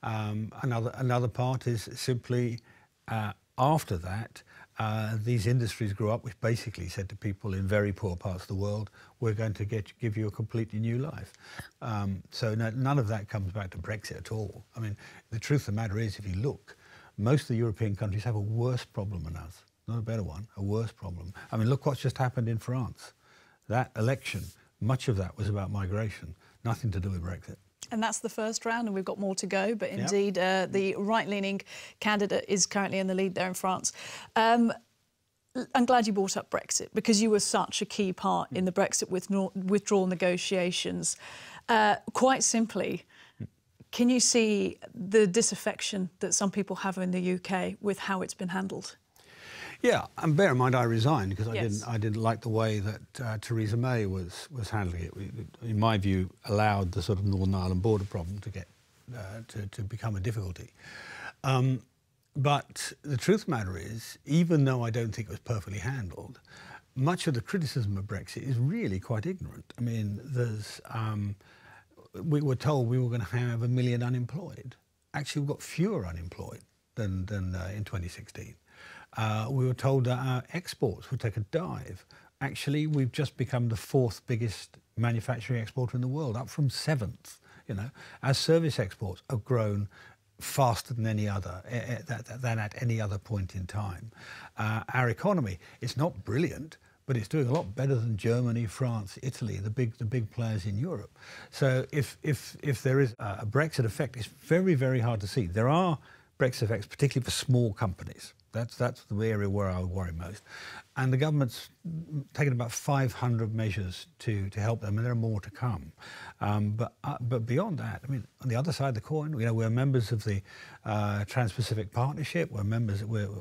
Another part is simply after that, these industries grew up, which basically said to people in very poor parts of the world, we're going to give you a completely new life. So none of that comes back to Brexit at all. I mean, the truth of the matter is, if you look, most of the European countries have a worse problem than us, not a better one, a worse problem. I mean, look what's just happened in France. That election, much of that was about migration, nothing to do with Brexit. And that's the first round, and we've got more to go. But indeed, the right-leaning candidate is currently in the lead there in France. I'm glad you brought up Brexit, because you were such a key part in the Brexit withdrawal negotiations. Quite simply, can you see the disaffection that some people have in the UK with how it's been handled? Yeah, and bear in mind I resigned because I didn't like the way that Theresa May was handling it. In my view, allowed the sort of Northern Ireland border problem to get to become a difficulty. But the truth of the matter is, even though I don't think it was perfectly handled, much of the criticism of Brexit is really quite ignorant. I mean, we were told we were going to have 1 million unemployed. Actually, we've got fewer unemployed than in 2016. We were told that our exports would take a dive. Actually, we've just become the 4th biggest manufacturing exporter in the world, up from 7th. Our service exports have grown faster than any other, than at any other point in time. Our economy, it's not brilliant, but it's doing a lot better than Germany, France, Italy, the big players in Europe. So if there is a Brexit effect, it's very, very hard to see. There are Brexit effects, particularly for small companies. That's the area where I worry most. And the government's taken about 500 measures to help them, and there are more to come. But beyond that, I mean, on the other side of the coin, we're members of the Trans-Pacific Partnership, we're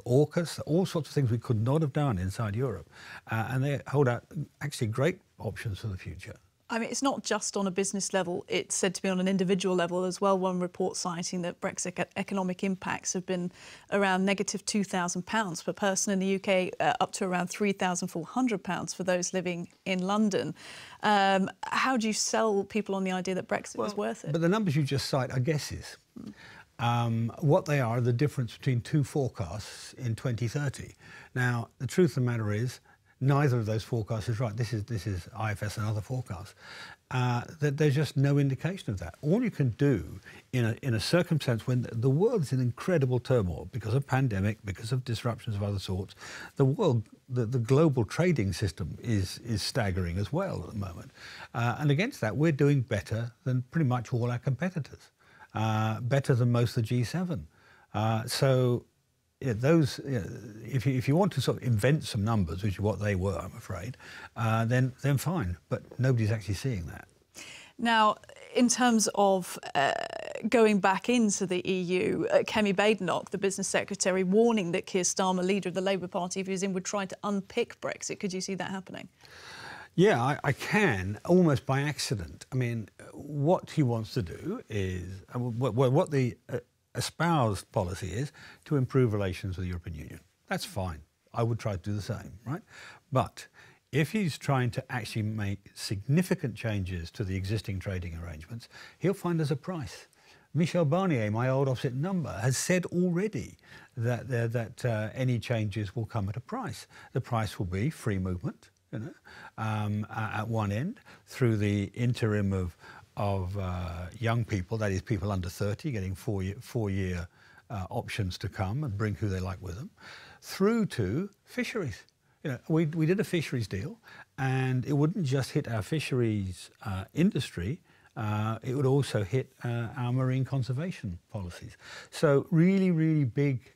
AUKUS, all sorts of things we could not have done inside Europe. And they hold out actually great options for the future. I mean, it's not just on a business level, it's said to be on an individual level as well. One report citing that Brexit economic impacts have been around negative £2,000 per person in the UK, up to around £3,400 for those living in London. How do you sell people on the idea that Brexit was worth it? But the numbers you just cite are guesses. What they are the difference between two forecasts in 2030. Now, the truth of the matter is, neither of those forecasts is right. This is IFS and other forecasts. There's just no indication of that. All you can do in a circumstance when the world is in incredible turmoil because of pandemic, because of disruptions of other sorts, the global trading system is staggering as well at the moment. And against that, we're doing better than pretty much all our competitors, better than most of the G7. So. Yeah, those, if you want to sort of invent some numbers, which is what they were, I'm afraid, then fine. But nobody's actually seeing that. Now, in terms of going back into the EU, Kemi Badenoch, the business secretary, warning that Keir Starmer, leader of the Labour Party, if he was in, would try to unpick Brexit. Could you see that happening? Yeah, I can, almost by accident. I mean, what he wants to do is, what the espoused policy is to improve relations with the European Union. That's fine. I would try to do the same, right? But if he's trying to actually make significant changes to the existing trading arrangements, he'll find us a price. Michel Barnier, my old opposite number, has said already that any changes will come at a price. The price will be free movement, at one end, through the interim of young people, that is people under 30, getting four-year options to come and bring who they like with them, through to fisheries. We did a fisheries deal, and it wouldn't just hit our fisheries industry, it would also hit our marine conservation policies. So really, really big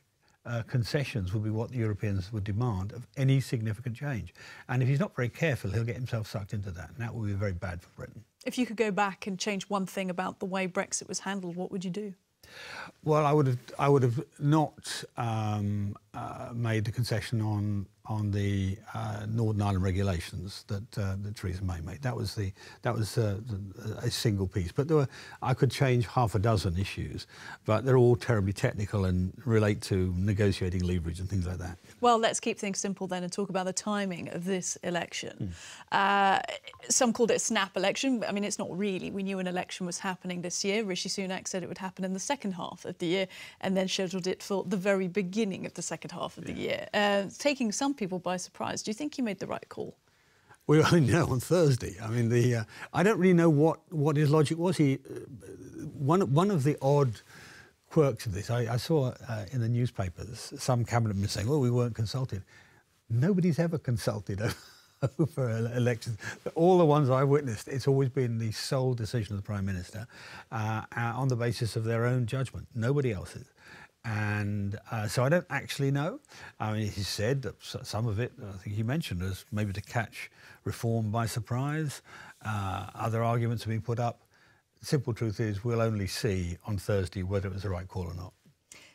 concessions would be what the Europeans would demand of any significant change. And if he's not very careful, he'll get himself sucked into that, and that will be very bad for Britain. If you could go back and change one thing about the way Brexit was handled, what would you do? Well, I would have not made the concession on the Northern Ireland regulations that Theresa May made. That was a single piece. But I could change half a dozen issues, but they're all terribly technical and relate to negotiating leverage and things like that. Well, let's keep things simple then and talk about the timing of this election. Some called it a snap election. I mean, it's not really. We knew an election was happening this year. Rishi Sunak said it would happen in the second half of the year and then scheduled it for the very beginning of the second half of the year, taking some people by surprise. Do you think he made the right call? We only know on Thursday. I mean, I don't really know what his logic was. One of the odd quirks of this, I saw in the newspapers some cabinet ministers saying, "Well, we weren't consulted." Nobody's ever consulted over elections. All the ones I've witnessed, it's always been the sole decision of the Prime Minister on the basis of their own judgment. Nobody else's. And so I don't actually know. I mean, he said that some of it, I think he mentioned, as maybe to catch reform by surprise. Other arguments have been put up. The simple truth is we'll only see on Thursday whether it was the right call or not.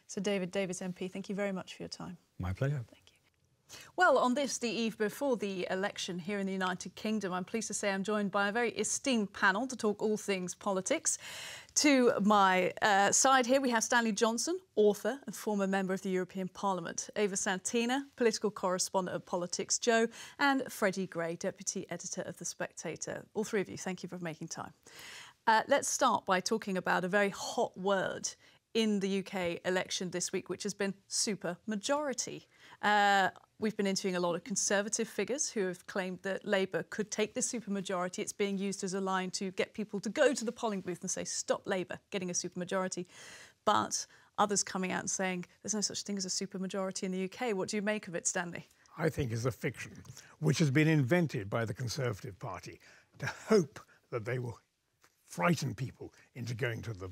So David Davis MP, thank you very much for your time. My pleasure. Thank you. Well, on this, the eve before the election here in the United Kingdom, I'm pleased to say I'm joined by a very esteemed panel to talk all things politics. To my side here, we have Stanley Johnson, author and former member of the European Parliament, Ava Santina, political correspondent of Politics Joe, and Freddy Gray, deputy editor of The Spectator. All three of you, thank you for making time. Let's start by talking about a very hot word in the UK election this week, which has been supermajority. We've been interviewing a lot of Conservative figures who have claimed that Labour could take this supermajority. It's being used as a line to get people to go to the polling booth and say, stop Labour getting a supermajority. But others coming out and saying there's no such thing as a supermajority in the UK. What do you make of it, Stanley? I think is a fiction, which has been invented by the Conservative Party to hope that they will frighten people into going to the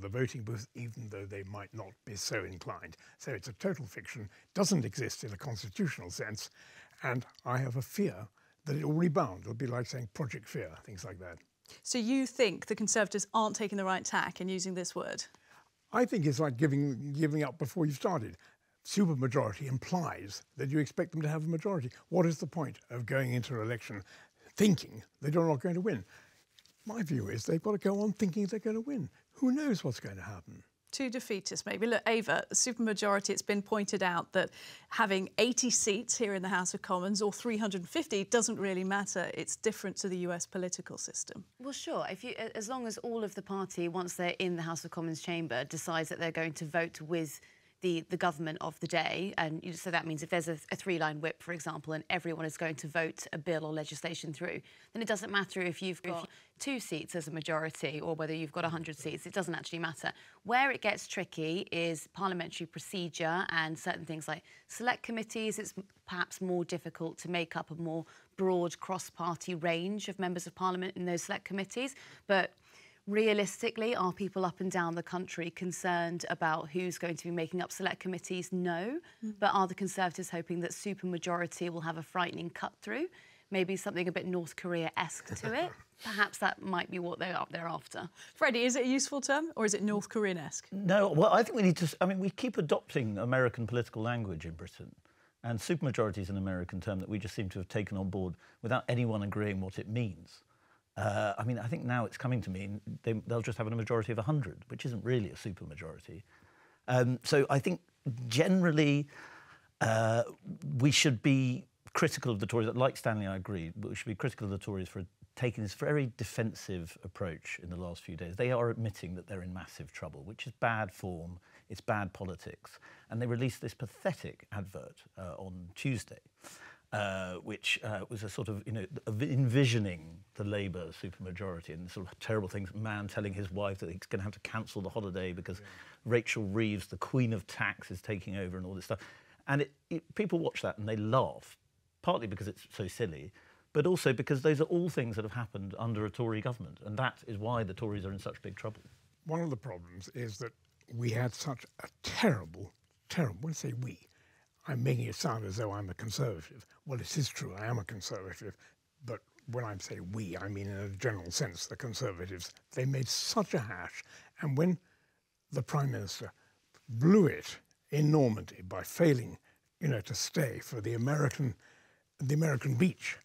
voting booth, even though they might not be so inclined. So it's a total fiction, doesn't exist in a constitutional sense, and I have a fear that it will rebound. It'll be like saying Project Fear, things like that. So you think the Conservatives aren't taking the right tack in using this word? I think it's like giving up before you've started. Supermajority implies that you expect them to have a majority. What is the point of going into an election thinking that you're not going to win? my view is they've got to go on thinking they're going to win. Who knows what's going to happen? Too defeatist, maybe. Look, Ava, supermajority, it's been pointed out that having 80 seats here in the House of Commons or 350 doesn't really matter. It's different to the US political system. Well, sure. As long as all of the party, once they're in the House of Commons chamber, decides that they're going to vote with the government of the day, and so that means if there's a three-line whip, for example, and everyone is going to vote a bill or legislation through, then it doesn't matter if you've got 2 seats as a majority or whether you've got 100 seats. It doesn't actually matter. Where it gets tricky is parliamentary procedure and certain things like select committees. It's perhaps more difficult to make up a more broad cross-party range of members of parliament in those select committees, but realistically, are people up and down the country concerned about who's going to be making up select committees? No. But are the Conservatives hoping that supermajority will have a frightening cut-through? Maybe something a bit North Korea-esque to it? Perhaps that might be what they're after. Freddie, is it a useful term or is it North Korean-esque? No, well, I think we need to... I mean, we keep adopting American political language in Britain, and supermajority is an American term that we just seem to have taken on board without anyone agreeing what it means. I mean, I think now it's coming to mean they'll just have a majority of 100, which isn't really a supermajority. So I think generally we should be critical of the Tories. Like Stanley, I agree, but we should be critical of the Tories for taking this very defensive approach in the last few days. They are admitting that they're in massive trouble, which is bad form, it's bad politics. And they released this pathetic advert on Tuesday, which was a sort of, envisioning the Labour supermajority and sort of terrible things. A man telling his wife that he's going to have to cancel the holiday because Rachel Reeves, the Queen of Tax, is taking over and all this stuff. And people watch that and they laugh, partly because it's so silly, but also because those are all things that have happened under a Tory government. And that is why the Tories are in such big trouble. One of the problems is that we had such a terrible, when I say we, I'm making it sound as though I'm a Conservative. Well, it is true, I am a Conservative, but when I say we, I mean in a general sense, the Conservatives. They made such a hash, and when the Prime Minister blew it in Normandy by failing, to stay for the American beach,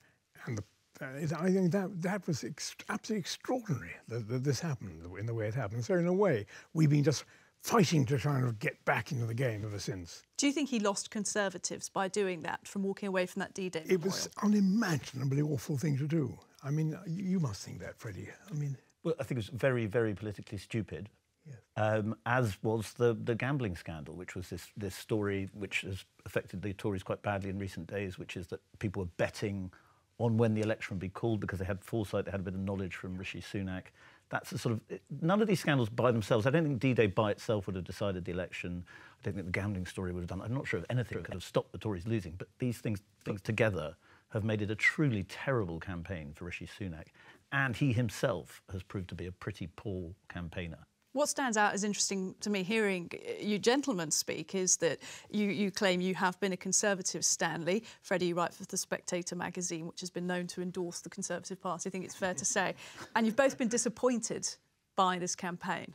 and I think that was absolutely extraordinary that this happened in the way it happened. So in a way, we've been just fighting to try and get back into the game ever since. Do you think he lost Conservatives by doing that, from walking away from that D-Day memorial? It was an unimaginably awful thing to do. I mean, you must think that, Freddie. I mean... Well, I think it was very, very politically stupid, yes. As was the gambling scandal, which was this story which has affected the Tories quite badly in recent days, which is that people were betting on when the election would be called because they had foresight, they had a bit of knowledge from Rishi Sunak. That's a sort of... None of these scandals by themselves, I don't think D-Day by itself would have decided the election. I don't think the gambling story would have done. I'm not sure if anything could have stopped the Tories losing, but these things together have made it a truly terrible campaign for Rishi Sunak. And he himself has proved to be a pretty poor campaigner. What stands out as interesting to me hearing you gentlemen speak is that you claim you have been a Conservative, Stanley. Freddie, you write for The Spectator magazine, which has been known to endorse the Conservative Party, I think it's fair to say. And you've both been disappointed by this campaign.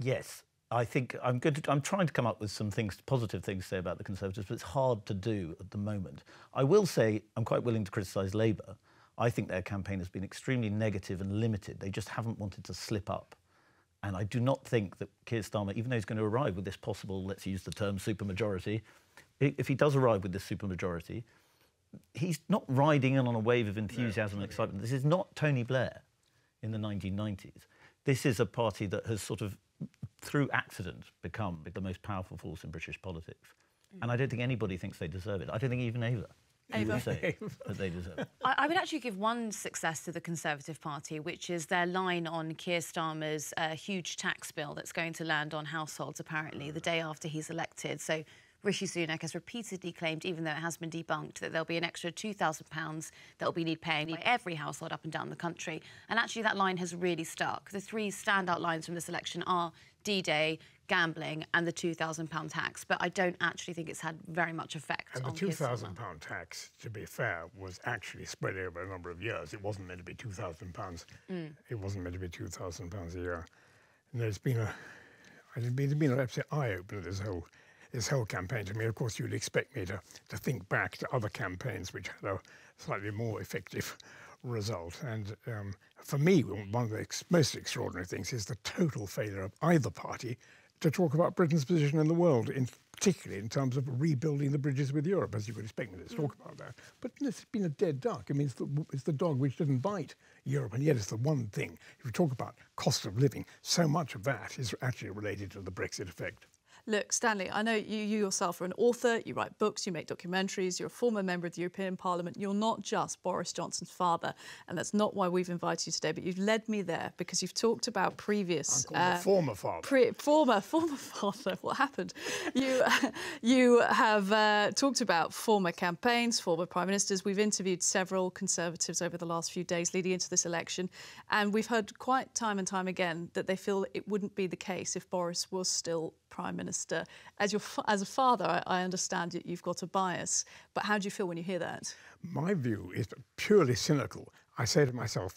Yes. I think I'm trying to come up with some positive things to say about the Conservatives, but it's hard to do at the moment. I will say I'm quite willing to criticise Labour. I think their campaign has been extremely negative and limited. They just haven't wanted to slip up. And I do not think that Keir Starmer, even though he's going to arrive with this possible, let's use the term supermajority, if he does arrive with this supermajority, he's not riding in on a wave of enthusiasm and excitement. This is not Tony Blair in the 1990s. This is a party that has sort of, through accident, become the most powerful force in British politics. And I don't think anybody thinks they deserve it. I don't think even Ava would say that they deserve it. I would actually give one success to the Conservative Party, which is their line on Keir Starmer's huge tax bill that's going to land on households, apparently, the day after he's elected. So Rishi Sunak has repeatedly claimed, even though it has been debunked, that there'll be an extra £2,000 that will be need paying by every household up and down the country. And actually that line has really stuck. The three standout lines from this election are D-Day, gambling and the £2,000 tax, but I don't actually think it's had very much effect on Keir Starmer. And the £2,000 tax, to be fair, was actually spread over a number of years. It wasn't meant to be £2,000. It wasn't meant to be £2,000 a year. And there's been an absolute eye-opener, this whole campaign to me. Of course, you'd expect me to think back to other campaigns which had a slightly more effective result. And for me, one of the most extraordinary things is the total failure of either party to talk about Britain's position in the world, particularly in terms of rebuilding the bridges with Europe, as you would expect me to talk about that. But it's been a dead duck. I mean, it's the dog which didn't bite Europe, and yet it's the one thing. If you talk about cost of living, so much of that is actually related to the Brexit effect. Look, Stanley, I know you yourself are an author, you write books, you make documentaries, you're a former member of the European Parliament. You're not just Boris Johnson's father, and that's not why we've invited you today, but you've led me there because you've talked about previous... former father. Former father. What happened? You have talked about former campaigns, former prime ministers. We've interviewed several Conservatives over the last few days leading into this election, and we've heard quite time and time again that they feel it wouldn't be the case if Boris was still Prime Minister. As a father, I understand that you've got a bias, but how do you feel when you hear that? My view is purely cynical. I say to myself,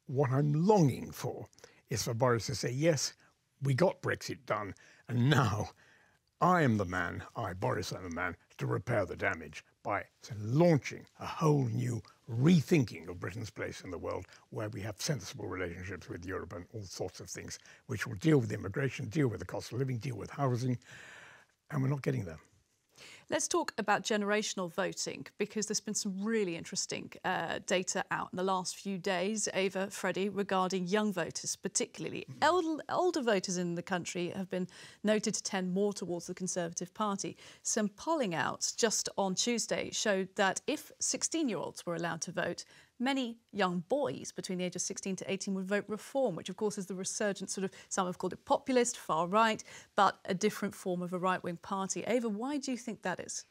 what I'm longing for is for Boris to say, yes, we got Brexit done, and now I am the man, Boris, am the man, to repair the damage by launching a whole new rethinking of Britain's place in the world, where we have sensible relationships with Europe and all sorts of things, which will deal with immigration, deal with the cost of living, deal with housing, and we're not getting there. Let's talk about generational voting, because there's been some really interesting data out in the last few days, Ava, Freddy, regarding young voters, particularly. Older voters in the country have been noted to tend more towards the Conservative Party. Some polling out just on Tuesday showed that if 16-year-olds were allowed to vote, many young boys between the age of 16 to 18 would vote Reform, which of course is the resurgent some have called it populist, far right, but a different form of a right-wing party. Ava, why do you think that is?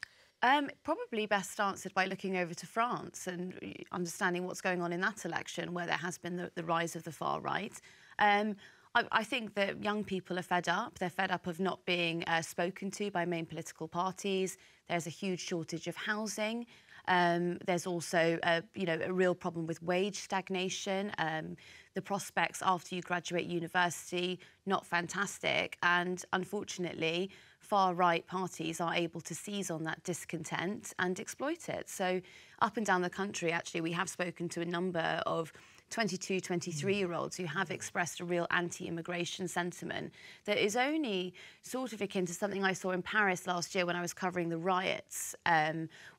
Probably best answered by looking over to France and understanding what's going on in that election, where there has been the rise of the far right. I think that young people are fed up. They're fed up of not being spoken to by main political parties. There's a huge shortage of housing. There's also a real problem with wage stagnation. The prospects after you graduate university, not fantastic. And unfortunately, far-right parties are able to seize on that discontent and exploit it. So up and down the country, actually, we have spoken to a number of 22, 23-year-olds who have expressed a real anti-immigration sentiment that is only sort of akin to something I saw in Paris last year when I was covering the riots,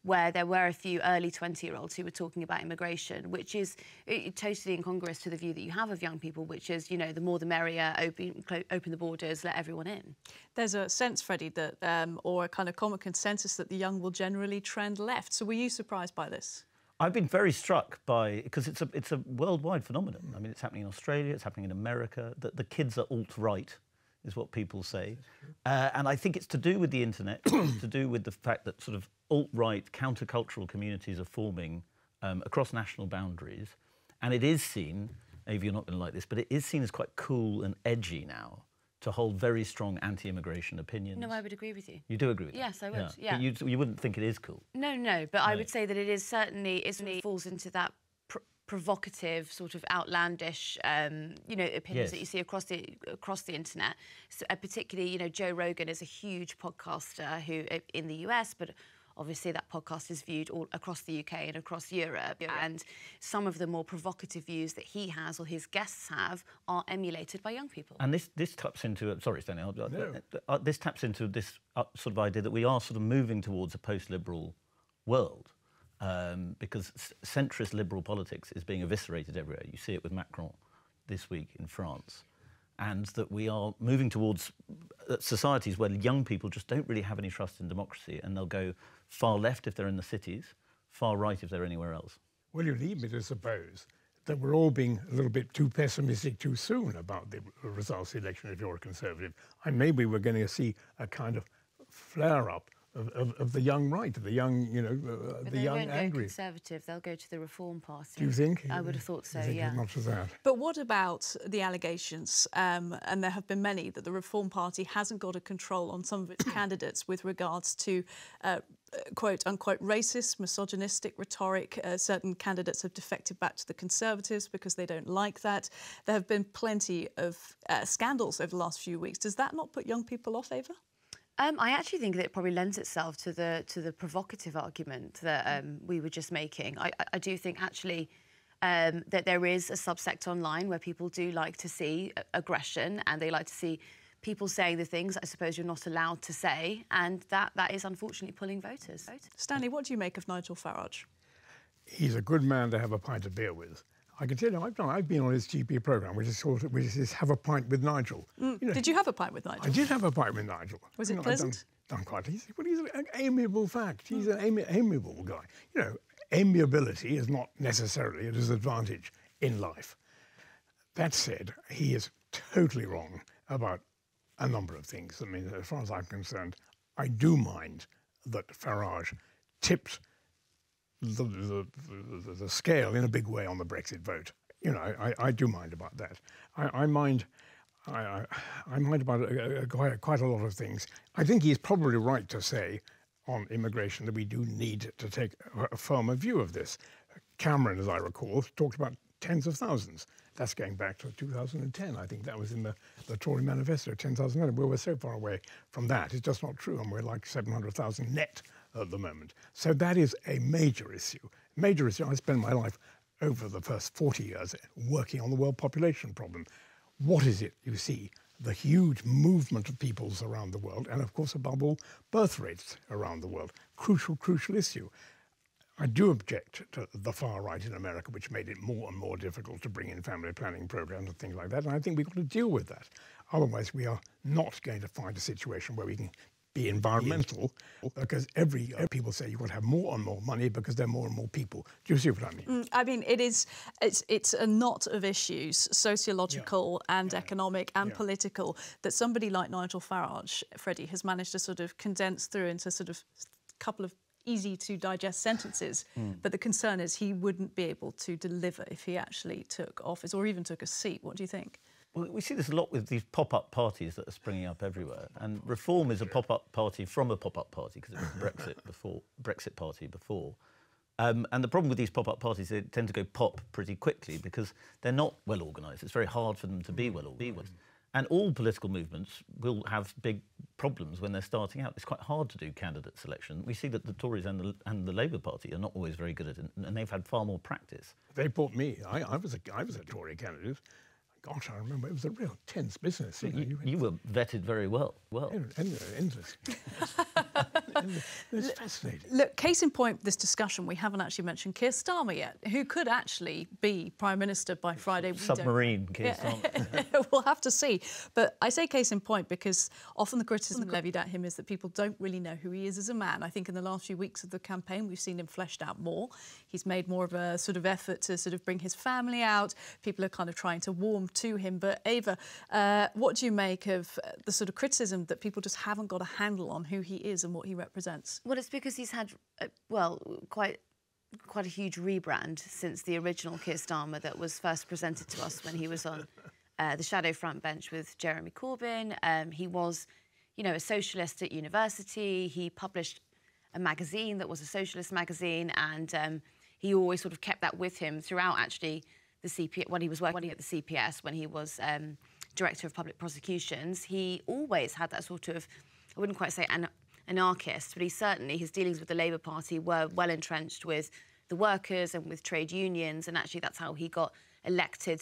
where there were a few early 20-year-olds who were talking about immigration, which is totally incongruous to the view that you have of young people, which is, the more the merrier, open the borders, let everyone in. There's a sense, Freddie, that, or a kind of common consensus that the young will generally trend left. So were you surprised by this? I've been very struck by, because it's a worldwide phenomenon. I mean, it's happening in Australia, it's happening in America. The kids are alt-right, is what people say. And I think it's to do with the internet, it's to do with the fact that sort of alt-right countercultural communities are forming across national boundaries. And it is seen, Ava, you're not going to like this, but it is seen as quite cool and edgy now to hold very strong anti-immigration opinions. No, I would agree with you. You do agree with that? Yes, I would, yeah. But you wouldn't think it is cool? No, but I would say that it is certainly falls into that provocative, sort of outlandish, opinions that you see across the internet. So, particularly, Joe Rogan is a huge podcaster who in the US, but obviously that podcast is viewed all across the UK and across Europe, and some of the more provocative views that he has or his guests have are emulated by young people. And this taps into, sorry Stanley, this taps into this sort of idea that we are sort of moving towards a post-liberal world, because centrist liberal politics is being eviscerated everywhere. You see it with Macron this week in France. And that we are moving towards societies where young people just don't really have any trust in democracy, and they'll go far left if they're in the cities, far right if they're anywhere else. Well, you lead me to suppose that we're all being a little bit too pessimistic too soon about the results of the election if you're a Conservative. And maybe we're going to see a kind of flare-up of the young right, of the young, the young angry. They won't go Conservative, they'll go to the Reform Party. Do you think? I would have thought so, yeah. As much as that. But what about the allegations, and there have been many, that the Reform Party hasn't got a control on some of its candidates with regards to quote-unquote racist, misogynistic rhetoric? Certain candidates have defected back to the Conservatives because they don't like that. There have been plenty of scandals over the last few weeks. Does that not put young people off, Ava? I actually think that it probably lends itself to the provocative argument that we were just making. I do think actually that there is a subsect online where people do like to see aggression, and they like to see people saying the things I suppose you're not allowed to say, and that is unfortunately pulling voters. Stanley, what do you make of Nigel Farage? He's a good man to have a pint of beer with. I can tell you, I've been on his GP programme, which is Have a Pint with Nigel. You know, did you have a pint with Nigel? I did have a pint with Nigel. Was it pleasant? I'm quite easy. But he's an amiable fact. He's an amiable guy. You know, amiability is not necessarily a disadvantage in life. That said, he is totally wrong about a number of things. I mean, as far as I'm concerned, I do mind that Farage tipped the scale in a big way on the Brexit vote. You know, I do mind about that. I mind about quite a lot of things. I think he's probably right to say on immigration that we do need to take a firmer view of this. Cameron, as I recall, talked about tens of thousands. That's going back to 2010. I think that was in the Tory manifesto, 10,000. We're so far away from that. It's just not true, and we're like 700,000 net at the moment. So that is a major issue. Major issue. I spent my life over the first 40 years working on the world population problem. What is it you see? The huge movement of peoples around the world, and of course, above all, birth rates around the world. Crucial issue. I do object to the far right in America, which made it more and more difficult to bring in family planning programs and things like that. And I think we've got to deal with that. Otherwise, we are not going to find a situation where we can be environmental, because people say you've got to have more and more money because there are more and more people. Do you see what I mean? I mean, it's a knot of issues, sociological and economic and political, that somebody like Nigel Farage, Freddie, has managed to sort of condense through into sort of a couple of easy to digest sentences. But the concern is he wouldn't be able to deliver if he actually took office or even took a seat. What do you think? Well, we see this a lot with these pop-up parties that are springing up everywhere. And Reform is a pop-up party from a pop-up party, because it was Brexit party before. And the problem with these pop-up parties, they tend to go pop pretty quickly because they're not well organised. It's very hard for them to be well organised. And all political movements will have big problems when they're starting out. It's quite hard to do candidate selection. We see that the Tories and the Labour Party are not always very good at it, and they've had far more practice. They bought me. I was a Tory candidate. Gosh, I remember it was a real tense business. You were vetted very well. Endless. It's fascinating. Look, case in point, this discussion, we haven't actually mentioned Keir Starmer yet, who could actually be Prime Minister by Friday. Submarine Keir Starmer. We'll have to see. But I say case in point because often the criticism levied at him is that people don't really know who he is as a man. I think in the last few weeks of the campaign, we've seen him fleshed out more. He's made more of a sort of effort to sort of bring his family out. People are kind of trying to warm to him. But Ava, what do you make of the sort of criticism that people just haven't got a handle on who he is and what he represents? Well, it's because he's had, quite a huge rebrand since the original Keir Starmer that was first presented to us when he was on the shadow front bench with Jeremy Corbyn. He was, a socialist at university. He published a magazine that was a socialist magazine, and he always sort of kept that with him throughout, actually, the CPS, when he was working at the CPS, when he was Director of Public Prosecutions. He always had that sort of, I wouldn't quite say anarchist, but his dealings with the Labour Party were well entrenched with the workers and with trade unions, and actually that's how he got selected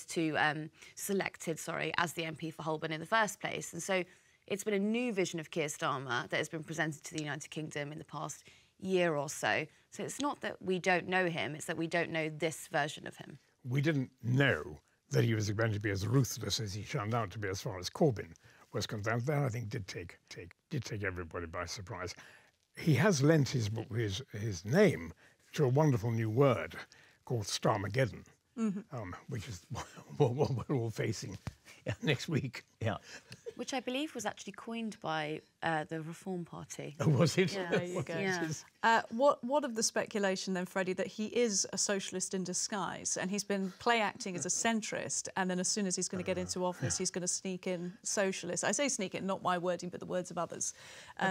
as the MP for Holborn in the first place. And so it's been a new vision of Keir Starmer that has been presented to the United Kingdom in the past year or so. So it's not that we don't know him, it's that we don't know this version of him. We didn't know that he was going to be as ruthless as he turned out to be as far as Corbyn was concerned. That, I think, did take everybody by surprise. He has lent his name to a wonderful new word called Starmageddon, which is what we're all facing next week. Yeah. Which I believe was actually coined by the Reform Party. Oh, was it? Yeah, there you go. Yeah. What of the speculation then, Freddie, that he is a socialist in disguise and he's been play-acting as a centrist, and then as soon as he's going to get into office, he's going to sneak in socialist. I say sneak in, not my wording, but the words of others,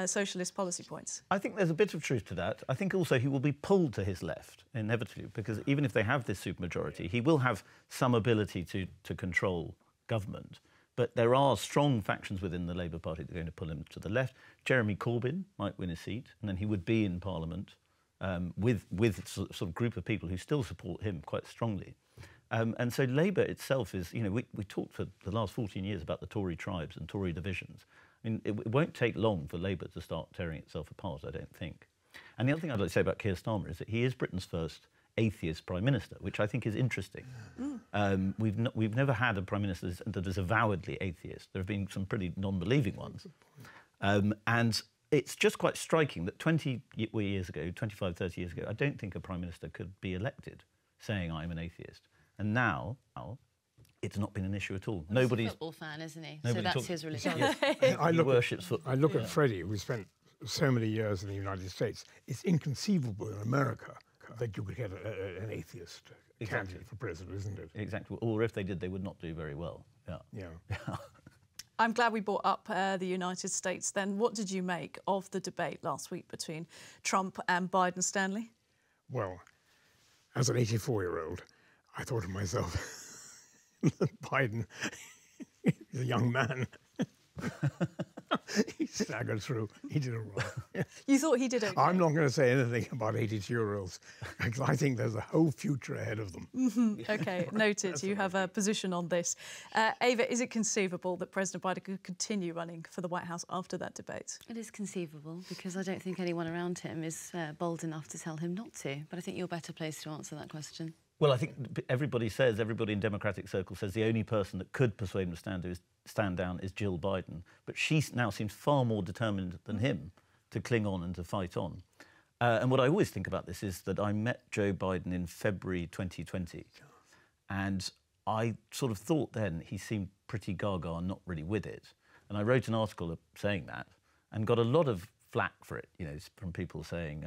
socialist policy points. I think there's a bit of truth to that. I think also he will be pulled to his left, inevitably, because even if they have this supermajority, he will have some ability to control government. But there are strong factions within the Labour Party that are going to pull him to the left. Jeremy Corbyn might win a seat, and then he would be in Parliament with sort of group of people who still support him quite strongly. And so Labour itself is, we talked for the last 14 years about the Tory tribes and Tory divisions. I mean, it won't take long for Labour to start tearing itself apart, I don't think. And the other thing I'd like to say about Keir Starmer is that he is Britain's first atheist Prime Minister, which I think is interesting. We've never had a Prime Minister that is avowedly atheist. There have been some pretty non-believing ones. And it's just quite striking that 20 years ago, 25, 30 years ago, I don't think a Prime Minister could be elected saying I'm an atheist. And now it's not been an issue at all. Nobody's a football fan, isn't he? So that's his religion. I look at Freddie, who spent so many years in the United States. It's inconceivable in America that you could get an atheist candidate for president, isn't it? Exactly. Or if they did, they would not do very well. Yeah. I'm glad we brought up the United States then. What did you make of the debate last week between Trump and Biden, Stanley? Well, as an 84-year-old, I thought to myself, Biden is a young man. He staggered through. He did it right. You thought he did okay? I'm not going to say anything about 82-year-olds because I think there's a whole future ahead of them. OK, noted. You have a position on this. Ava, is it conceivable that President Biden could continue running for the White House after that debate? It is conceivable because I don't think anyone around him is bold enough to tell him not to. But I think you're better placed to answer that question. Well, I think everybody in Democratic circles says the only person that could persuade him to stand down is Jill Biden. But she now seems far more determined than him to cling on and to fight on. And what I always think about this is that I met Joe Biden in February 2020. And I sort of thought then he seemed pretty gaga and not really with it. And I wrote an article saying that and got a lot of flack for it, from people saying...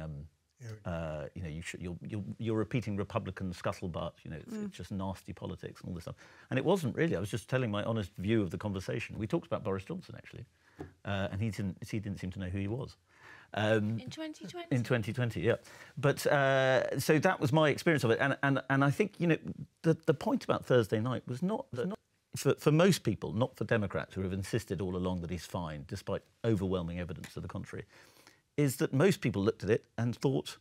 you're repeating Republican scuttlebutt. It's just nasty politics and all this stuff. And it wasn't really. I was just telling my honest view of the conversation. We talked about Boris Johnson actually, and he didn't seem to know who he was. In 2020. In 2020, yeah. But so that was my experience of it. And I think the point about Thursday night was not for most people, not for Democrats who have insisted all along that he's fine, despite overwhelming evidence to the contrary. Is that most people looked at it and thought,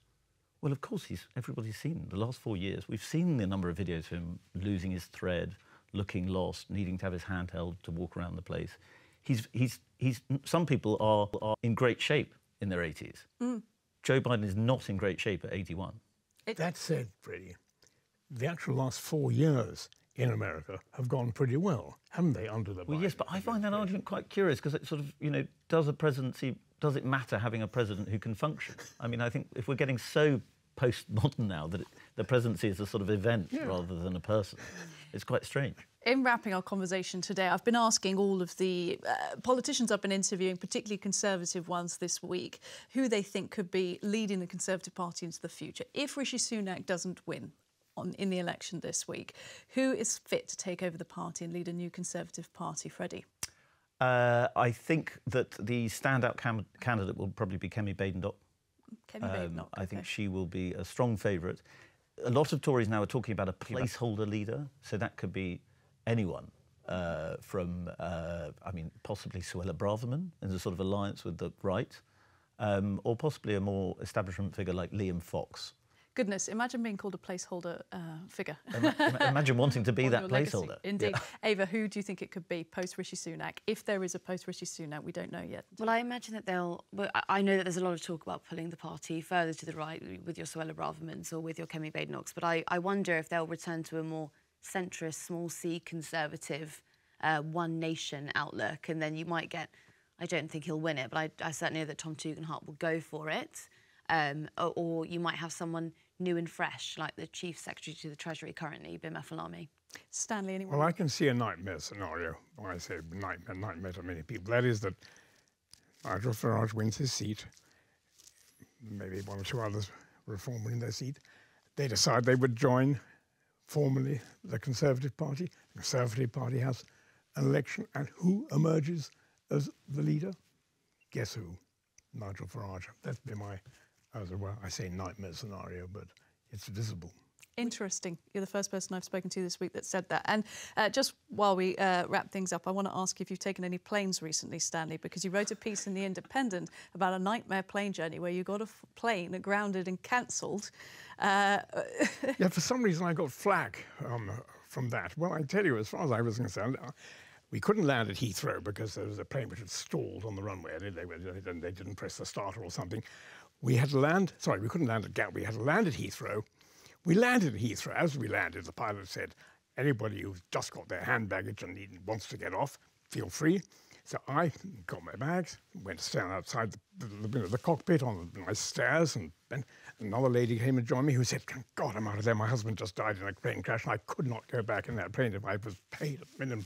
well, of course, everybody's seen the last 4 years. We've seen the number of videos of him losing his thread, looking lost, needing to have his hand held to walk around the place. Some people are in great shape in their 80s. Joe Biden is not in great shape at 81. That said, Freddie, the actual last 4 years in America have gone pretty well, haven't they, under the Biden? Well, yes, but I find that argument quite curious because it sort of, does it matter having a president who can function? I mean, I think if we're getting so postmodern now that the presidency is a sort of event rather than a person, it's quite strange. In wrapping our conversation today, I've been asking all of the politicians I've been interviewing, particularly Conservative ones this week, who they think could be leading the Conservative Party into the future. If Rishi Sunak doesn't win in the election this week, who is fit to take over the party and lead a new Conservative Party? Freddie? I think that the standout candidate will probably be Kemi Badenoch. I think she will be a strong favourite. A lot of Tories now are talking about a placeholder leader, so that could be anyone from, possibly Suella Braverman in a sort of alliance with the right, or possibly a more establishment figure like Liam Fox. Goodness, imagine being called a placeholder figure. Imagine wanting to be that placeholder. Legacy. Indeed. Yeah. Ava, who do you think it could be post-Rishi Sunak? If there is a post-Rishi Sunak, we don't know yet. Well, I imagine that I know that there's a lot of talk about pulling the party further to the right with your Suella Bravermans or with your Kemi Badenochs, but I wonder if they'll return to a more centrist, small C conservative, one nation outlook, and then you might get, I don't think he'll win it, but I certainly know that Tom Tugendhat will go for it. Or you might have someone new and fresh, like the Chief Secretary to the Treasury currently, Bima Falami. Stanley, anyone? Well, I can see a nightmare scenario. When I say nightmare to many people, that is that Nigel Farage wins his seat, maybe one or two others reform win their seat. They decide they would join formally the Conservative Party. The Conservative Party has an election, and who emerges as the leader? Guess who? Nigel Farage. That's been my... I say nightmare scenario, but it's visible. Interesting. You're the first person I've spoken to this week that said that. And just while we wrap things up, I want to ask if you've taken any planes recently, Stanley, because you wrote a piece in The Independent about a nightmare plane journey where you got a plane grounded and cancelled. Yeah, for some reason I got flack from that. Well, I tell you, as far as I was concerned, we couldn't land at Heathrow because there was a plane which had stalled on the runway. They didn't press the starter or something. We had to land. Sorry, we couldn't land at Gatwick. We had to land at Heathrow. We landed at Heathrow. As we landed, the pilot said, anybody who's just got their hand baggage and wants to get off, feel free. So I got my bags, went to stand outside the cockpit on the nice stairs, and then another lady came and joined me who said, "Thank God I'm out of there. My husband just died in a plane crash and I could not go back in that plane if I was paid £1 million."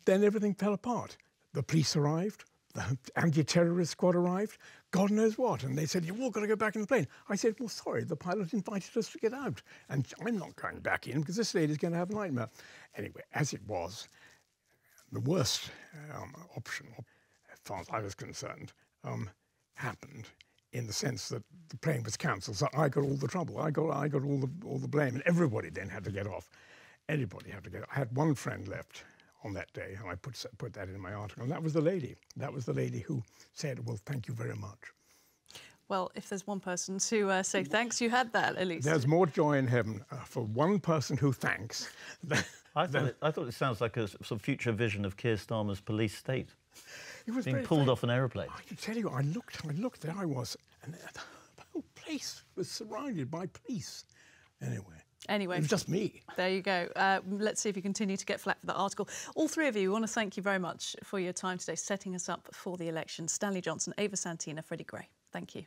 Then everything fell apart. The police arrived. The anti-terrorist squad arrived, God knows what, and they said, "You've all got to go back in the plane." I said, "Well, sorry, the pilot invited us to get out, and I'm not going back in because this lady's going to have a nightmare." Anyway, as it was, the worst option, as far as I was concerned, happened in the sense that the plane was cancelled, so I got all the trouble. I got all the blame, and everybody then had to get off. Everybody had to get off. I had one friend left on that day, and I put that in my article, and that was the lady. That was the lady who said, "Well, thank you very much." Well, if there's one person to say thanks, you had that, at least. There's more joy in heaven for one person who thanks. I thought it sounds like a sort of future vision of Keir Starmer's police state. It was being pulled off an aeroplane. I can tell you, I looked, there I was, and the whole place was surrounded by police. Anyway, it was just me. There you go. Let's see if you continue to get flack for that article. All three of you, we want to thank you very much for your time today, setting us up for the election. Stanley Johnson, Ava Santina, Freddy Gray. Thank you.